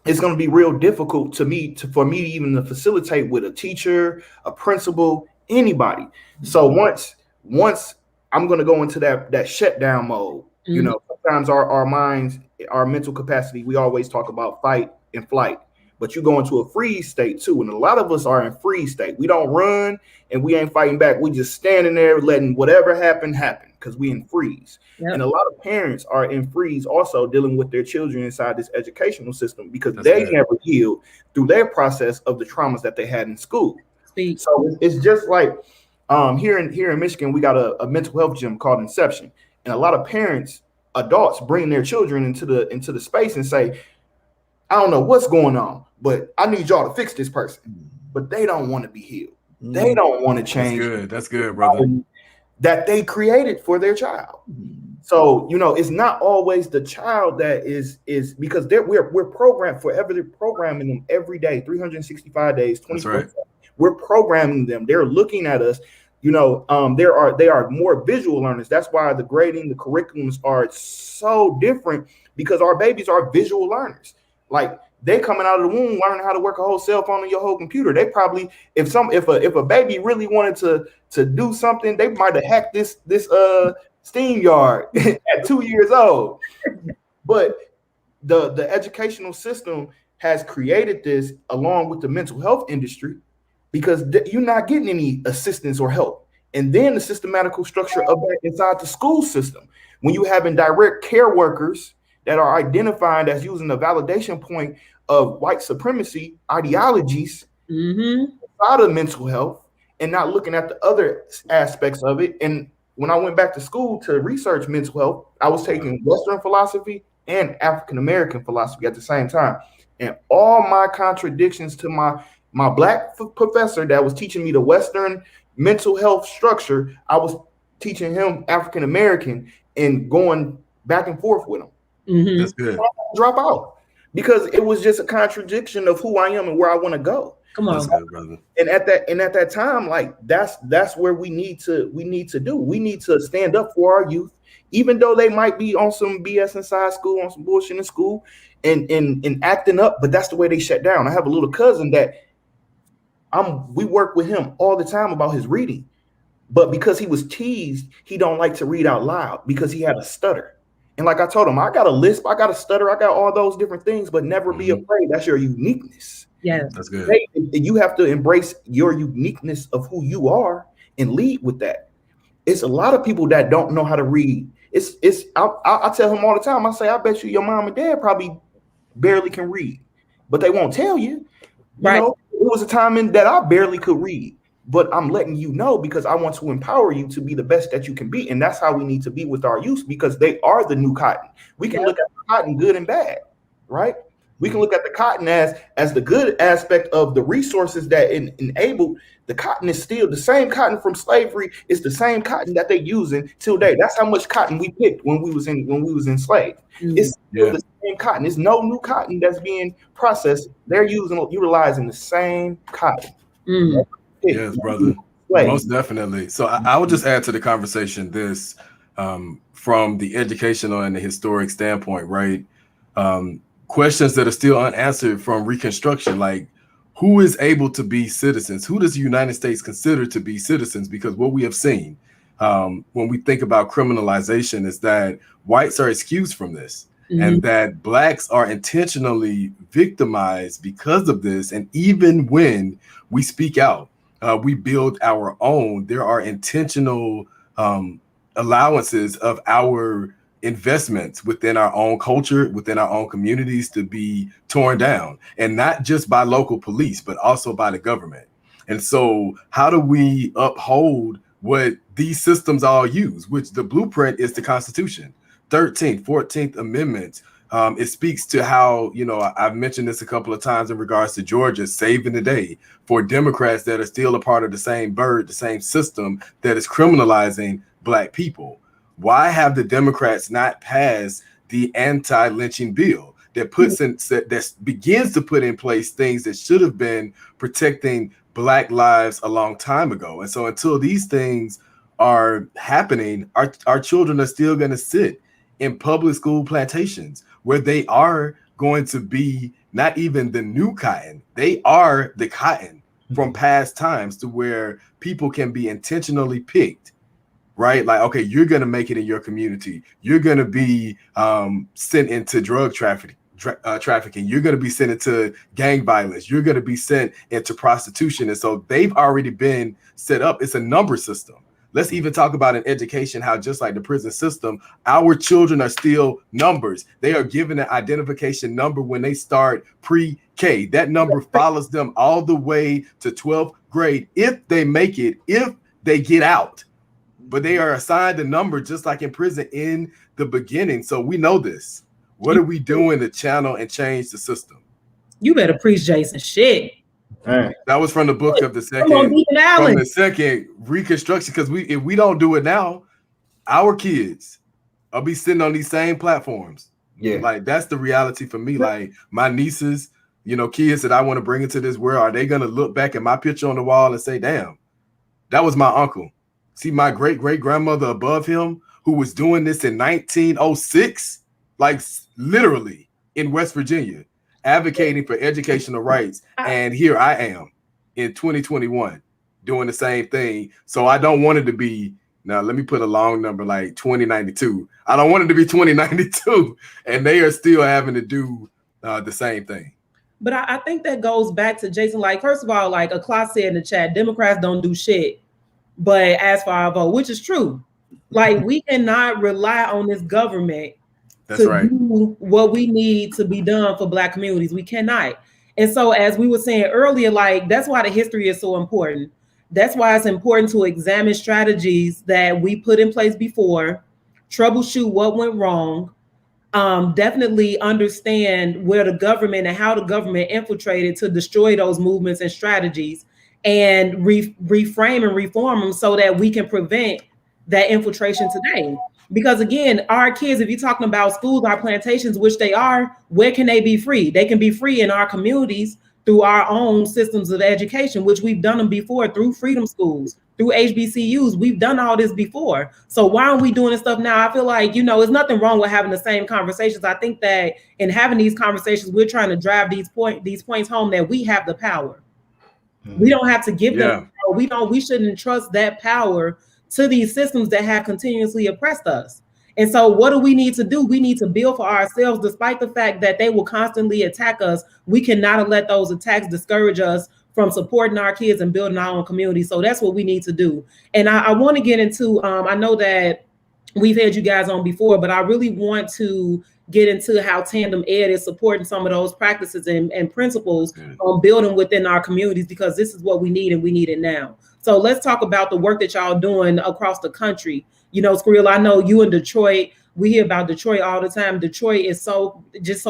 it's going to be real difficult for me even to facilitate with a teacher, a principal, anybody. So once I'm going to go into that shutdown mode, you know, sometimes our minds, our mental capacity, we always talk about fight and flight, but you go into a freeze state too. And a lot of us are in freeze state. We don't run and we ain't fighting back. We just standing there letting whatever happen because we in freeze. Yep. And a lot of parents are in freeze also dealing with their children inside this educational system because they never healed through their process of the traumas that they had in school. So it's just like here in Michigan, we got a mental health gym called Inception. And a lot of parents, adults, bring their children into the space and say, I don't know what's going on, but I need y'all to fix this person. But they don't want to be healed. They don't want to change. That's good, brother. That they created for their child. So, you know, it's not always the child that is because we're programmed forever. They're programming them every day, 365 days, 24. Right. We're programming them. They're looking at us. You know, they are more visual learners. That's why the grading, the curriculums are so different because our babies are visual learners. Like they coming out of the womb learning how to work a whole cell phone and your whole computer. They probably, if a baby really wanted to do something, they might have hacked this Steam yard at 2 years old. But the educational system has created this along with the mental health industry because you're not getting any assistance or help. And then the systematical structure of that inside the school system, when you having direct care workers that are identified as using the validation point of white supremacy ideologies out of mental health and not looking at the other aspects of it. And when I went back to school to research mental health, I was taking Western philosophy and African-American philosophy at the same time. And all my contradictions to my black professor that was teaching me the Western mental health structure, I was teaching him African-American and going back and forth with him. That's good. Drop out because it was just a contradiction of who I am and where I want to go. Come on, that's good, brother. And at that time, like that's where we need to do. We need to stand up for our youth, even though they might be on some BS inside school, on some bullshit in school, and acting up. But that's the way they shut down. I have a little cousin that we work with him all the time about his reading, but because he was teased, he don't like to read out loud because he had a stutter. And like I told him, I got a lisp, I got a stutter, I got all those different things, but never be afraid. That's your uniqueness. Yes, that's good. You have to embrace your uniqueness of who you are and lead with that. It's a lot of people that don't know how to read. I tell him all the time, I say, I bet you your mom and dad probably barely can read, but they won't tell you. Right. You know, it was a time in that I barely could read. But I'm letting you know because I want to empower you to be the best that you can be. And that's how we need to be with our youth because they are the new cotton. We can look at the cotton good and bad, right? We can look at the cotton as the good aspect of the resources that enabled. The cotton is still the same cotton from slavery. It's the same cotton that they're using till today. That's how much cotton we picked when we was enslaved. It's still the same cotton. There's no new cotton that's being processed. They're utilizing the same cotton. Yes, brother. Most definitely. So I would just add to the conversation this from the educational and the historic standpoint, right? Questions that are still unanswered from Reconstruction, like who is able to be citizens? Who does the United States consider to be citizens? Because what we have seen when we think about criminalization is that whites are excused from this. And that blacks are intentionally victimized because of this. And even when we speak out, we build our own. There are intentional allowances of our investments within our own culture, within our own communities to be torn down, and not just by local police, but also by the government. And so how do we uphold what these systems all use, which the blueprint is the Constitution, 13th, 14th Amendments, it speaks to how, you know, I've mentioned this a couple of times in regards to Georgia saving the day for Democrats that are still a part of the same bird, the same system that is criminalizing Black people. Why have the Democrats not passed the anti-lynching bill that puts in, that begins to put in place things that should have been protecting Black lives a long time ago? And so until these things are happening, our children are still going to sit in public school plantations where they are going to be not even the new cotton, they are the cotton from past times, to where people can be intentionally picked, right? Like, okay, you're going to make it in your community, you're going to be sent into drug trafficking, you're going to be sent into gang violence, you're going to be sent into prostitution. And so they've already been set up. It's a number system. Let's even talk about in education, how just like the prison system, our children are still numbers. They are given an identification number when they start pre-K. That number follows them all the way to 12th grade if they make it, if they get out. But they are assigned a number just like in prison in the beginning. So we know this. What are we doing to channel and change the system? You better preach, Jason. Shit. That was from the book of the second Reconstruction. Because if we don't do it now, our kids will be sitting on these same platforms. Yeah, like that's the reality for me. Like my nieces, you know, kids that I want to bring into this world, are they gonna look back at my picture on the wall and say, "Damn, that was my uncle"? See my great grandmother above him who was doing this in 1906, like literally in West Virginia, advocating for educational rights, and here I am in 2021 doing the same thing. So I don't want it to be, now let me put a long number, like 2092. I don't want it to be 2092, and they are still having to do the same thing. But I think that goes back to Jason. Like, first of all, like Akla said in the chat, Democrats don't do shit but ask for our vote, which is true. Like, we cannot rely on this government do what we need to be done for Black communities. We cannot. And so, as we were saying earlier, like, that's why the history is so important. That's why it's important to examine strategies that we put in place before, troubleshoot what went wrong, definitely understand where the government and how the government infiltrated to destroy those movements and strategies, and reframe and reform them so that we can prevent that infiltration today. Because again, our kids, if you're talking about schools, our plantations, which they are, where can they be free? They can be free in our communities through our own systems of education, which we've done them before through freedom schools, through HBCUs. We've done all this before. So why aren't we doing this stuff now? I feel like, you know, there's nothing wrong with having the same conversations. I think that in having these conversations, we're trying to drive these points home that we have the power. We don't have to give them power. We shouldn't trust that power to these systems that have continuously oppressed us. And so what do we need to do? We need to build for ourselves, despite the fact that they will constantly attack us. We cannot let those attacks discourage us from supporting our kids and building our own community. So that's what we need to do. And I want to get into, I know that we've had you guys on before, but I really want to get into how Tandem Ed is supporting some of those practices and principles on building within our communities, because this is what we need and we need it now. So let's talk about the work that y'all doing across the country. You know, Screal, I know you in Detroit, we hear about Detroit all the time. Detroit is so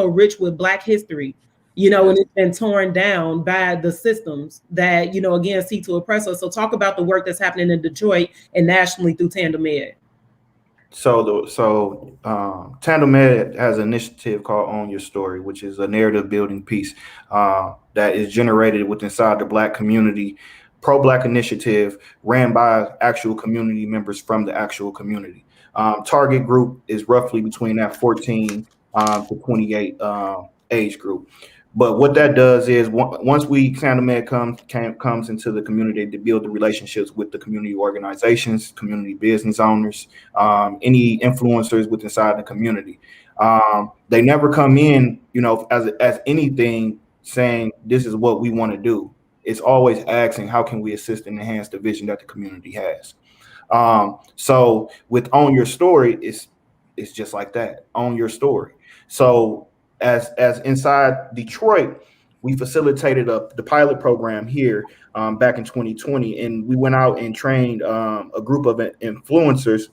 rich with Black history, you know, and it's been torn down by the systems that, you know, again, seek to oppress us. So talk about the work that's happening in Detroit and nationally through Tandem Ed. So Tandem Ed has an initiative called Own Your Story, which is a narrative building piece that is generated inside the Black community, pro-Black initiative ran by actual community members from the actual community. Target group is roughly between that 14 to 28 age group. But what that does is once Tandem Ed comes into the community to build the relationships with the community organizations, community business owners, any influencers inside the community. They never come in, you know, as anything saying this is what we want to do. It's always asking how can we assist and enhance the vision that the community has. So with Own Your Story, it's just like that. Own your story. So as inside Detroit, we facilitated the pilot program here back in 2020, and we went out and trained a group of influencers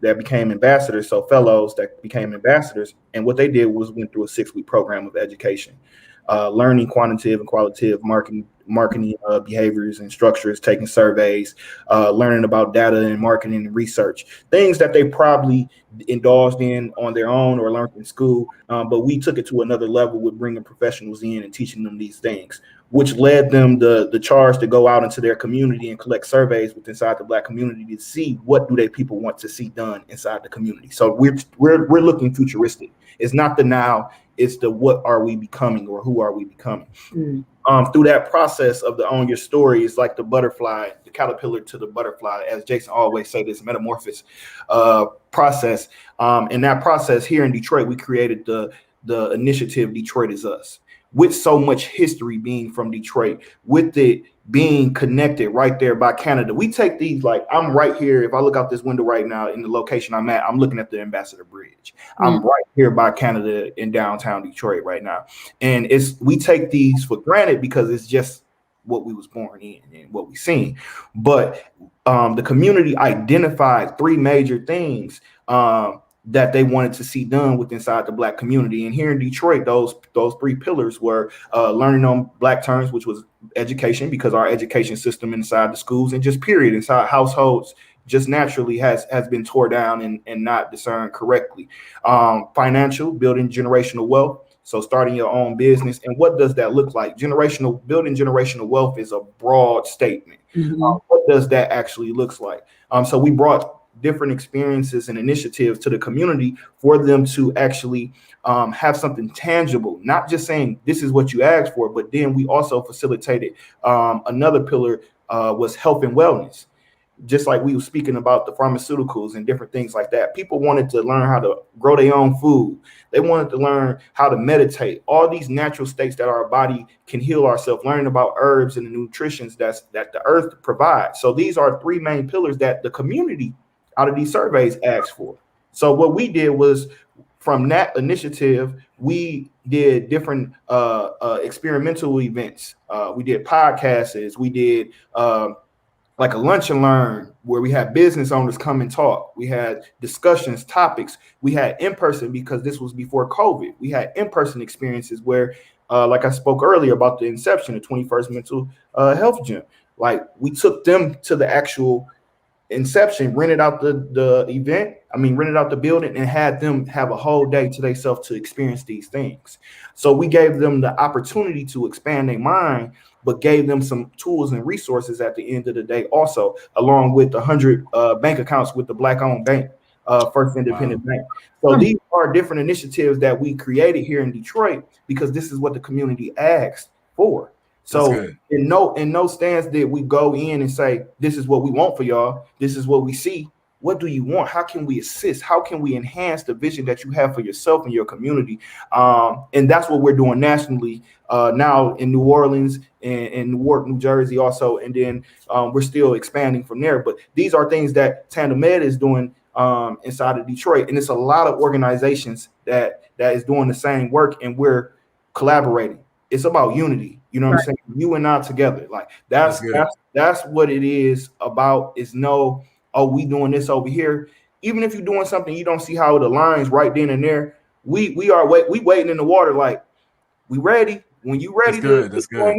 that became ambassadors, so fellows that became ambassadors. And what they did was went through a 6-week program of education, learning quantitative and qualitative marketing behaviors and structures, taking surveys, learning about data and marketing and research, things that they probably indulged in on their own or learned in school. But we took it to another level with bringing professionals in and teaching them these things, which led them the charge to go out into their community and collect surveys with inside the Black community to see what do they people want to see done inside the community. So we're looking futuristic. It's not the now, it's the what are we becoming or who are we becoming. Through that process of the own your story, it's like the butterfly, the caterpillar to the butterfly, as Jason always say, this metamorphosis process. In that process here in Detroit, we created the initiative Detroit is Us, with so much history being from Detroit, with it being connected right there by Canada. We take these, like I'm right here. If I look out this window right now in the location I'm at, I'm looking at the Ambassador Bridge. I'm right here by Canada in downtown Detroit right now. And we take these for granted because it's just what we was born in and what we seen. But the community identified 3 major things that they wanted to see done with inside the Black community. And here in Detroit, those 3 pillars were learning on Black terms, which was education, because our education system inside the schools and just period inside households just naturally has been tore down and not discerned correctly. Financial, building generational wealth. So starting your own business. And what does that look like? Building generational wealth is a broad statement. What does that actually looks like? So we brought different experiences and initiatives to the community for them to actually have something tangible, not just saying this is what you asked for, but then we also facilitated another pillar was health and wellness. Just like we were speaking about the pharmaceuticals and different things like that. People wanted to learn how to grow their own food. They wanted to learn how to meditate, all these natural states that our body can heal ourselves, learning about herbs and the nutritions that the earth provides. So these are 3 main pillars that the community out of these surveys asked for. So what we did was, from that initiative, we did different experimental events. We did podcasts. We did like a lunch and learn where we had business owners come and talk. We had discussions, topics. We had in-person, because this was before COVID. We had in-person experiences where, like I spoke earlier about the inception of 21st Mental Health Gym. Like we took them to the actual inception, rented out rented out the building and had them have a whole day to themselves to experience these things. So we gave them the opportunity to expand their mind, but gave them some tools and resources at the end of the day also, along with 100 bank accounts with the Black-owned bank, First Independent Bank. So these are different initiatives that we created here in Detroit because this is what the community asked for. So in no stance did we go in and say, this is what we want for y'all. This is what we see. What do you want? How can we assist? How can we enhance the vision that you have for yourself and your community? And that's what we're doing nationally now in New Orleans and Newark, New Jersey also. And then we're still expanding from there. But these are things that Tandem Ed is doing inside of Detroit. And it's a lot of organizations that is doing the same work, and we're collaborating. It's about unity. You know what I'm saying? You and I together. Like that's what it is about, is we doing this over here. Even if you're doing something you don't see how it aligns right then and there, we waiting in the water, like we ready. When you ready that's good.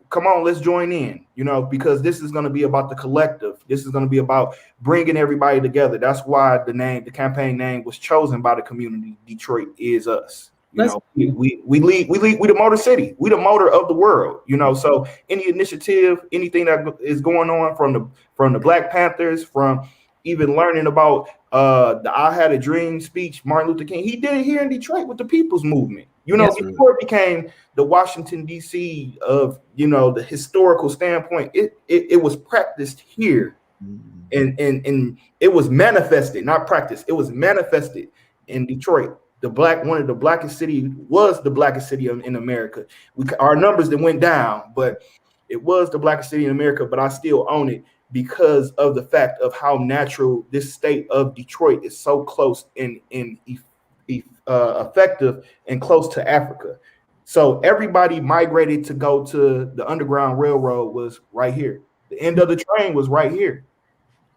Come on, let's join in, because this is going to be about the collective. This is going to be about bringing everybody together. That's why the campaign name was chosen by the community. Detroit is Us. We lead the motor city. We the motor of the world, So any initiative, anything that is going on from the Black Panthers, from even learning about the I Had a Dream speech, Martin Luther King, he did it here in Detroit with the People's Movement. Before it became the Washington D.C. of the historical standpoint, it was practiced here, and it was manifested, not practiced. It was manifested in Detroit. One of the blackest city was the blackest city in America. Our numbers that went down, but it was the blackest city in America. But I still own it because of the fact of how natural this state of Detroit is, so close and effective and close to Africa. So everybody migrated to go to the Underground Railroad was right here. The end of the train was right here.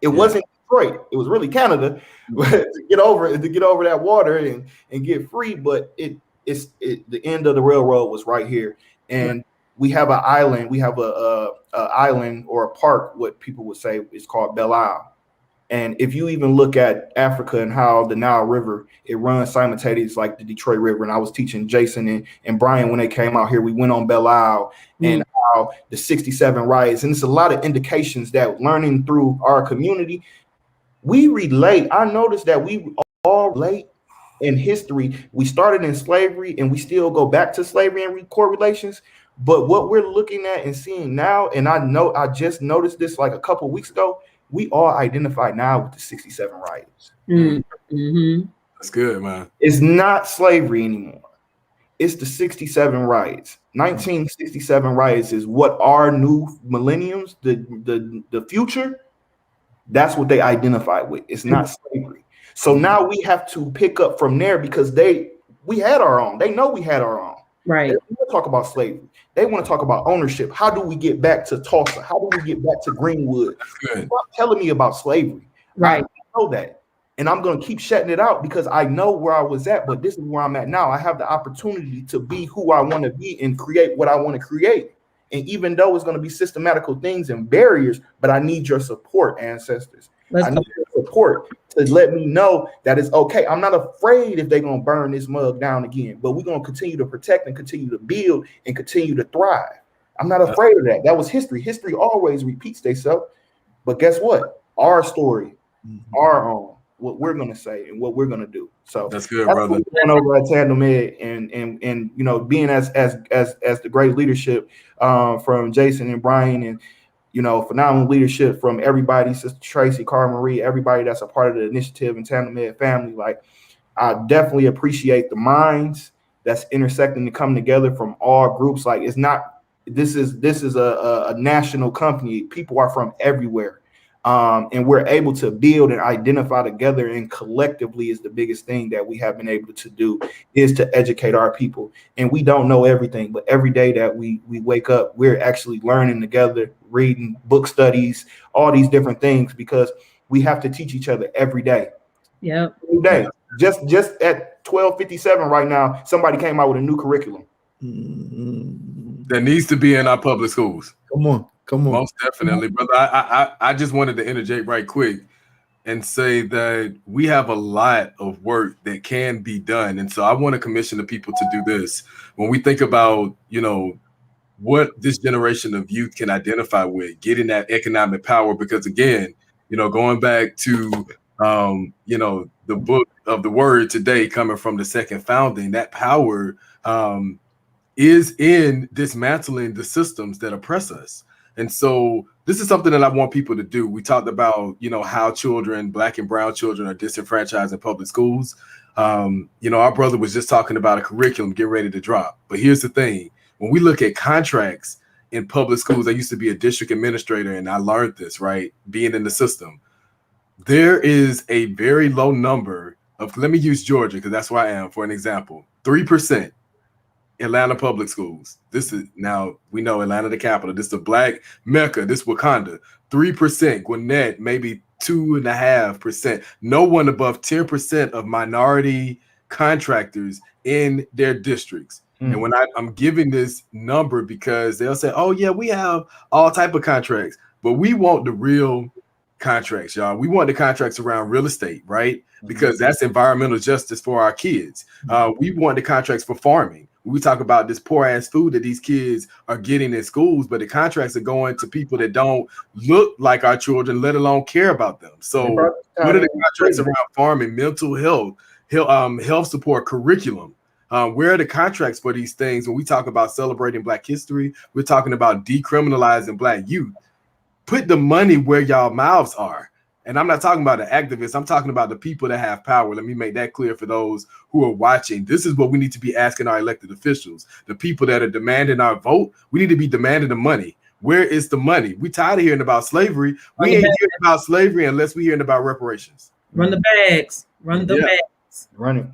It wasn't Detroit. It was really Canada to get over that water and get free. But it's the end of the railroad was right here, and we have an island. We have a island or a park. What people would say is called Belle Isle. And if you even look at Africa and how the Nile River, it runs simultaneous like the Detroit River. And I was teaching Jason and Brian when they came out here, we went on Belle Isle and how the 67 riots. And it's a lot of indications that learning through our community, we relate. I noticed that we all relate in history. We started in slavery and we still go back to slavery and court relations. But what we're looking at and seeing now, and I just noticed this like a couple of weeks ago, we all identify now with the 67 riots. That's good, man. It's not slavery anymore. It's the 67 riots. 1967 riots is what our new millenniums, the future, that's what they identify with. It's not slavery. So now we have to pick up from there because we had our own. They know we had our own. Right. They want to talk about slavery. They want to talk about ownership. How do we get back to Tulsa? How do we get back to Greenwood? Stop telling me about slavery. Right. I know that. And I'm going to keep shutting it out because I know where I was at, but this is where I'm at now. I have the opportunity to be who I want to be and create what I want to create. And even though it's going to be systematical things and barriers, but I need your support, ancestors. I need your support to let me know that it's okay. I'm not afraid if they're going to burn this mug down again, but we're going to continue to protect and continue to build and continue to thrive. I'm not afraid of that. That was history. History always repeats itself. But guess what? Our story, our own, what we're going to say and what we're going to do. So that's good, brother. Going over at Tandem Ed and you know, being as the great leadership from Jason and Brian and, you know, phenomenal leadership from everybody, Sister Tracy, Cara Marie, everybody that's a part of the initiative and Tandem Ed family. Like, I definitely appreciate the minds that's intersecting to come together from all groups. Like, it's not, this is a national company. People are from everywhere. And we're able to build and identify together, and collectively is the biggest thing that we have been able to do, is to educate our people. And we don't know everything, but every day that we wake up, we're actually learning together, reading book studies, all these different things, because we have to teach each other every day. Yeah. Every day. Just at 12:57 right now, somebody came out with a new curriculum that needs to be in our public schools. Come on. Most definitely, brother. I just wanted to interject right quick and say that we have a lot of work that can be done. And so I want to commission the people to do this. When we think about, you know, what this generation of youth can identify with, getting that economic power, because again, you know, going back to, you know, the book of the word today coming from the second founding, that power is in dismantling the systems that oppress us. And so this is something that I want people to do. We talked about, you know, how children, Black and brown children, are disenfranchised in public schools. You know, our brother was just talking about a curriculum getting ready to drop. But here's the thing. When we look at contracts in public schools, I used to be a district administrator, and I learned this, right, being in the system. There is a very low number of, let me use Georgia, because that's where I am, for an example, 3%. Atlanta public schools. This is, now we know Atlanta the capital. This is the Black Mecca. This Wakanda. 3%. Gwinnett maybe 2.5%. No one above 10% of minority contractors in their districts. And when I'm giving this number, because they'll say, "Oh yeah, we have all type of contracts," but we want the real contracts, y'all. We want the contracts around real estate, right? Because that's environmental justice for our kids. We want the contracts for farming. We talk about this poor ass food that these kids are getting in schools, but the contracts are going to people that don't look like our children, let alone care about them. So what are the contracts around farming, mental health, health support, curriculum? Where are the contracts for these things? When we talk about celebrating Black history, we're talking about decriminalizing Black youth. Put the money where y'all mouths are. And I'm not talking about the activists. I'm talking about the people that have power. Let me make that clear for those who are watching. This is what we need to be asking our elected officials. The people that are demanding our vote, we need to be demanding the money. Where is the money? We tired of hearing about slavery. We ain't hearing about slavery unless we're hearing about reparations. Run the bags. Run the bags. Run it.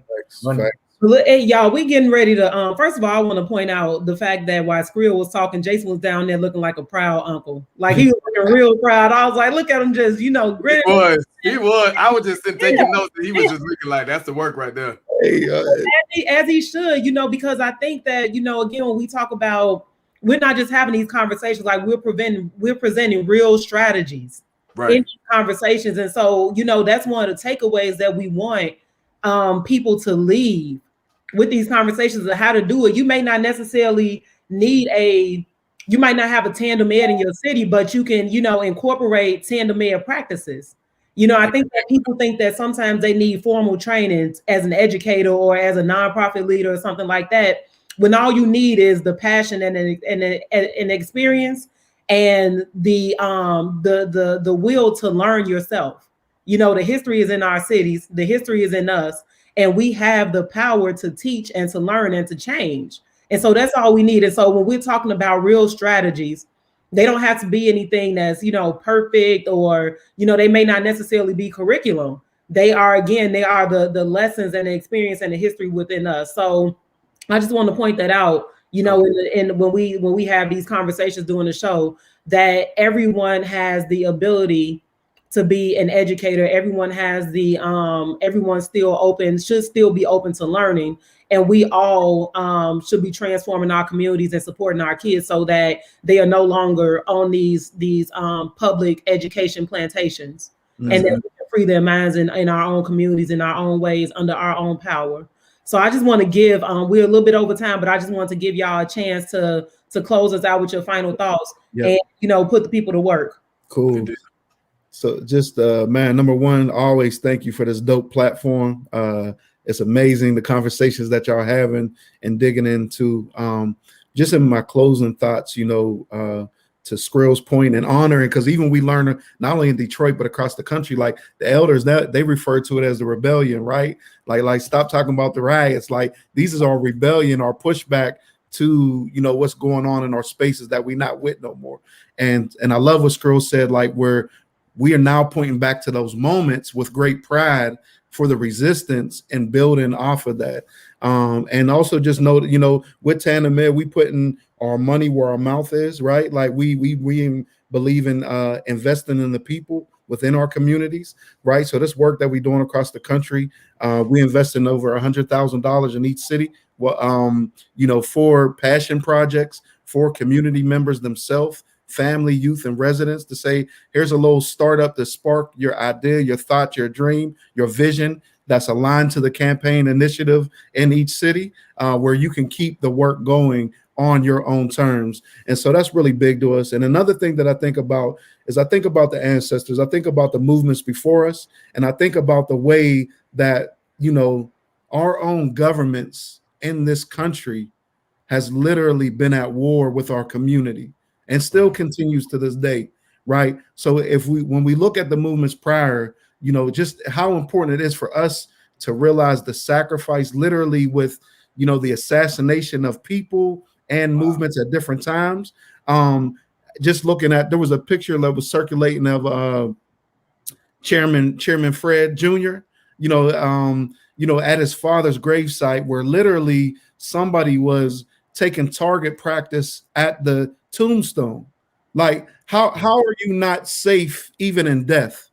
Look, hey, y'all, we getting ready to. First of all, I want to point out the fact that while Screal was talking, Jason was down there looking like a proud uncle. Like he was looking real proud. I was like, look at him, just grinning. He was. I was just taking notes, and he was just looking like that's the work right there. Hey, as he should, because I think that again, when we talk about, we're not just having these conversations, like we're presenting real strategies in these conversations, and so that's one of the takeaways that we want people to leave with these conversations of how to do it. You may not necessarily you might not have a tandem ed in your city, but you can, incorporate tandem ed practices. I think that people think that sometimes they need formal training as an educator or as a nonprofit leader or something like that, when all you need is the passion and an experience and the will to learn yourself. The history is in our cities, the history is in us, and we have the power to teach and to learn and to change. And so that's all we need. And so when we're talking about real strategies, they don't have to be anything that's, perfect, or, they may not necessarily be curriculum. They are the lessons and the experience and the history within us. So I just want to point that out, when we have these conversations during the show, that everyone has the ability to be an educator. Everyone has everyone's should still be open to learning. And we all should be transforming our communities and supporting our kids so that they are no longer on these public education plantations, and that we can free their minds in our own communities, in our own ways, under our own power. So I just want to give, we're a little bit over time, but I just want to give y'all a chance to close us out with your final thoughts and, put the people to work. Cool. So just, man, number one, always thank you for this dope platform. It's amazing the conversations that y'all having and digging into. Just in my closing thoughts, to Screal's point and honoring, because even we learn not only in Detroit but across the country, like the elders, that they refer to it as the rebellion, right? Like stop talking about the riots. Like these is our rebellion, our pushback to what's going on in our spaces that we not with no more. And I love what Screal said, like we are now pointing back to those moments with great pride for the resistance and building off of that. And also just know that, with Tandem Ed, we putting our money where our mouth is, right? Like we believe in investing in the people within our communities, right? So this work that we're doing across the country, we invest in over $100,000 in each city, for passion projects, for community members themselves, family, youth, and residents, to say, here's a little startup to spark your idea, your thought, your dream, your vision that's aligned to the campaign initiative in each city, where you can keep the work going on your own terms. And so that's really big to us. And another thing that I think about is I think about the ancestors, I think about the movements before us, and I think about the way that, our own governments in this country has literally been at war with our community and still continues to this day, right? So when we look at the movements prior, just how important it is for us to realize the sacrifice literally with, the assassination of people and movements at different times. Just looking at, there was a picture that was circulating of Chairman Fred Jr., at his father's gravesite, where literally somebody was taking target practice at the tombstone. Like how are you not safe even in death?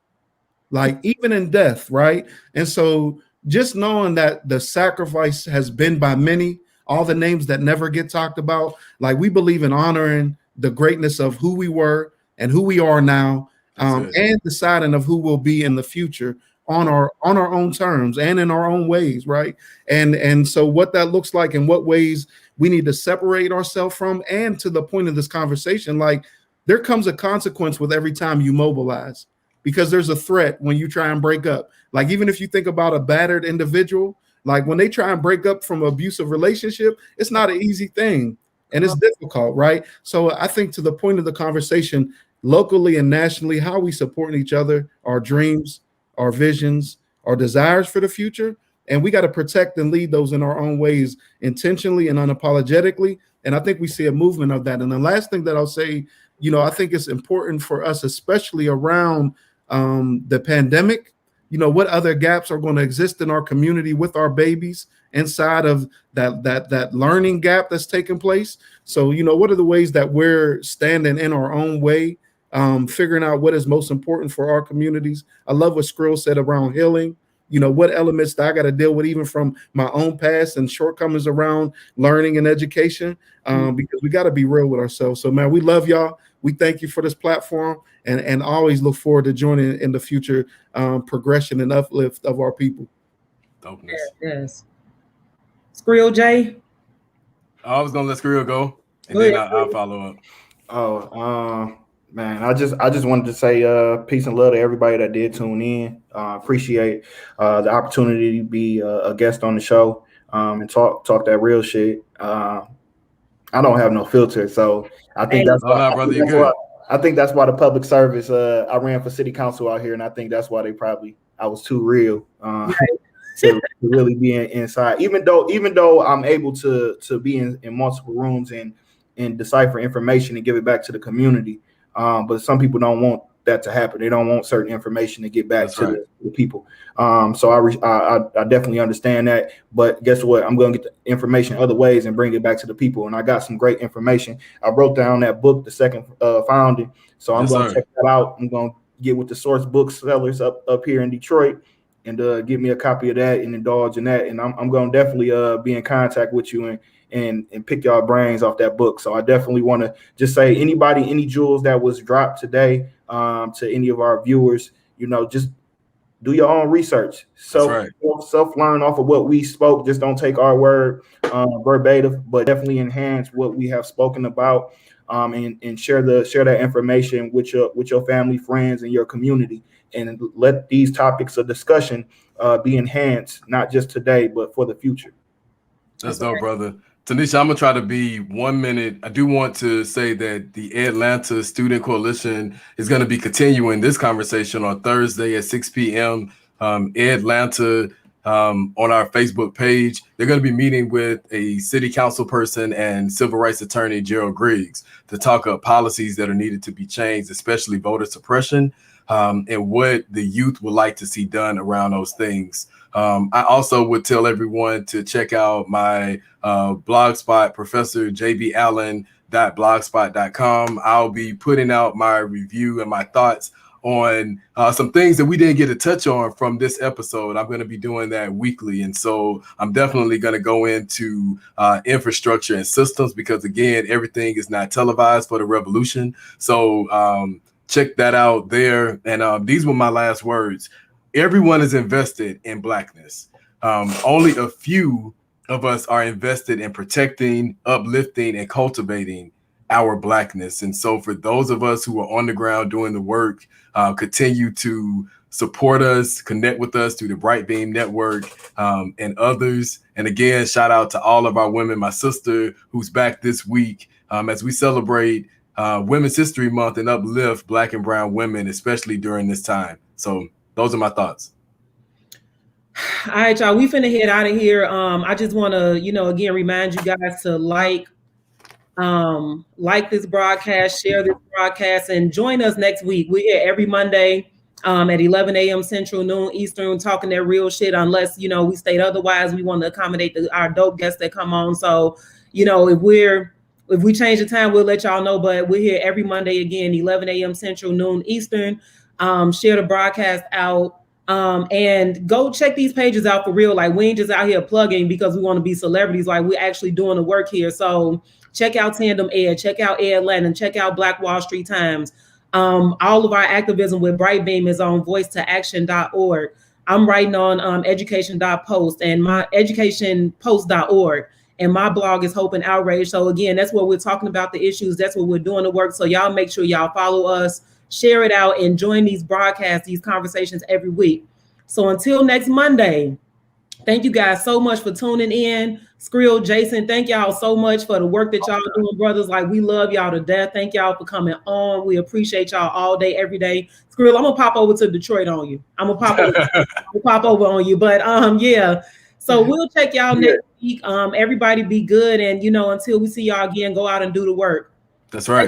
Like even in death, right? And so just knowing that the sacrifice has been by many, all the names that never get talked about, like we believe in honoring the greatness of who we were and who we are now, and deciding of who we'll be in the future on our own terms and in our own ways, right? And so what that looks like and what ways we need to separate ourselves from, and to the point of this conversation, like there comes a consequence with every time you mobilize, because there's a threat when you try and break up. Like even if you think about a battered individual, like when they try and break up from an abusive relationship, it's not an easy thing and it's difficult, right? So I think to the point of the conversation, locally and nationally, how we supporting each other, our dreams, our visions, our desires for the future, and we got to protect and lead those in our own ways, intentionally and unapologetically. And I think we see a movement of that. And the last thing that I'll say, I think it's important for us, especially around the pandemic, what other gaps are going to exist in our community with our babies inside of that learning gap that's taking place. So, what are the ways that we're standing in our own way, figuring out what is most important for our communities? I love what Screal said around healing. What elements that I got to deal with even from my own past and shortcomings around learning and education, because we got to be real with ourselves. So, man, we love y'all. We thank you for this platform, and always look forward to joining in the future progression and uplift of our people. Dopeness. Yes. Screal J. I was gonna let Screal go, and then I'll follow up. Man, I just wanted to say peace and love to everybody that did tune in. Appreciate the opportunity to be a guest on the show and talk that real shit. I don't have no filter, so I think that's why. I think that's why the public service. I ran for city council out here, and I think that's why I was too real to really be inside. Even though I'm able to be in multiple rooms and decipher information and give it back to the community. But some people don't want that to happen. They don't want certain information to get back to the people. So I definitely understand that. But guess what? I'm going to get the information other ways and bring it back to the people. And I got some great information. I wrote down that book, The Second Founding. So I'm going to check that out. I'm going to get with the source booksellers up here in Detroit and give me a copy of that and indulge in that. And I'm going to definitely be in contact with you and pick y'all brains off that book. So I definitely want to just say any jewels that was dropped today to any of our viewers, just do your own research. Self-learn off of what we spoke. Just don't take our word verbatim, but definitely enhance what we have spoken about and share that information with your family, friends, and your community. And let these topics of discussion be enhanced, not just today, but for the future. That's dope, brother. Tanisha, I'm going to try to be 1 minute. I do want to say that the Atlanta Student Coalition is going to be continuing this conversation on Thursday at 6 p.m. Atlanta on our Facebook page. They're going to be meeting with a city council person and civil rights attorney, Gerald Griggs, to talk about policies that are needed to be changed, especially voter suppression, and what the youth would like to see done around those things. I also would tell everyone to check out my blogspot, professorjballen.blogspot.com. I'll be putting out my review and my thoughts on some things that we didn't get to touch on from this episode. I'm going to be doing that weekly. And so I'm definitely going to go into infrastructure and systems because, again, everything is not televised for the revolution. So check that out there. And these were my last words. Everyone is invested in Blackness. Only a few of us are invested in protecting, uplifting, and cultivating our Blackness. And so for those of us who are on the ground doing the work, continue to support us, connect with us through the Bright Beam Network and others. And again, shout out to all of our women, my sister who's back this week as we celebrate Women's History Month and uplift Black and brown women, especially during this time. So those are my thoughts. All right, y'all, we finna head out of here. I just want to, again, remind you guys to like this broadcast, share this broadcast, and join us next week. We're here every Monday at 11 a.m. Central, noon Eastern, talking that real shit. Unless, we state otherwise, we want to accommodate our dope guests that come on. So, if we change the time, we'll let y'all know. But we're here every Monday again, 11 a.m. Central, noon Eastern. Share the broadcast out and go check these pages out for real. Like, we ain't just out here plugging because we want to be celebrities. Like, we're actually doing the work here. So check out Tandem Ed, check out Ed Lennon, check out Black Wall Street Times. All of our activism with Bright Beam is on voicetoaction.org. I'm writing on education.post and my educationpost.org. And my blog is Hope and Outrage. So again, that's where we're talking about the issues. That's where we're doing the work. So y'all make sure y'all follow us, share it out, and join these broadcasts, these conversations every week. So until next Monday, thank you guys so much for tuning in. Screal, Jason, thank y'all so much for the work that y'all doing, brothers. Like, we love y'all to death. Thank y'all for coming on. We appreciate y'all all day, every day. Screal, I'm gonna pop over to Detroit on you. I'm gonna pop over on you. But yeah. So we'll check y'all next week. Everybody be good, and until we see y'all again, go out and do the work. That's right.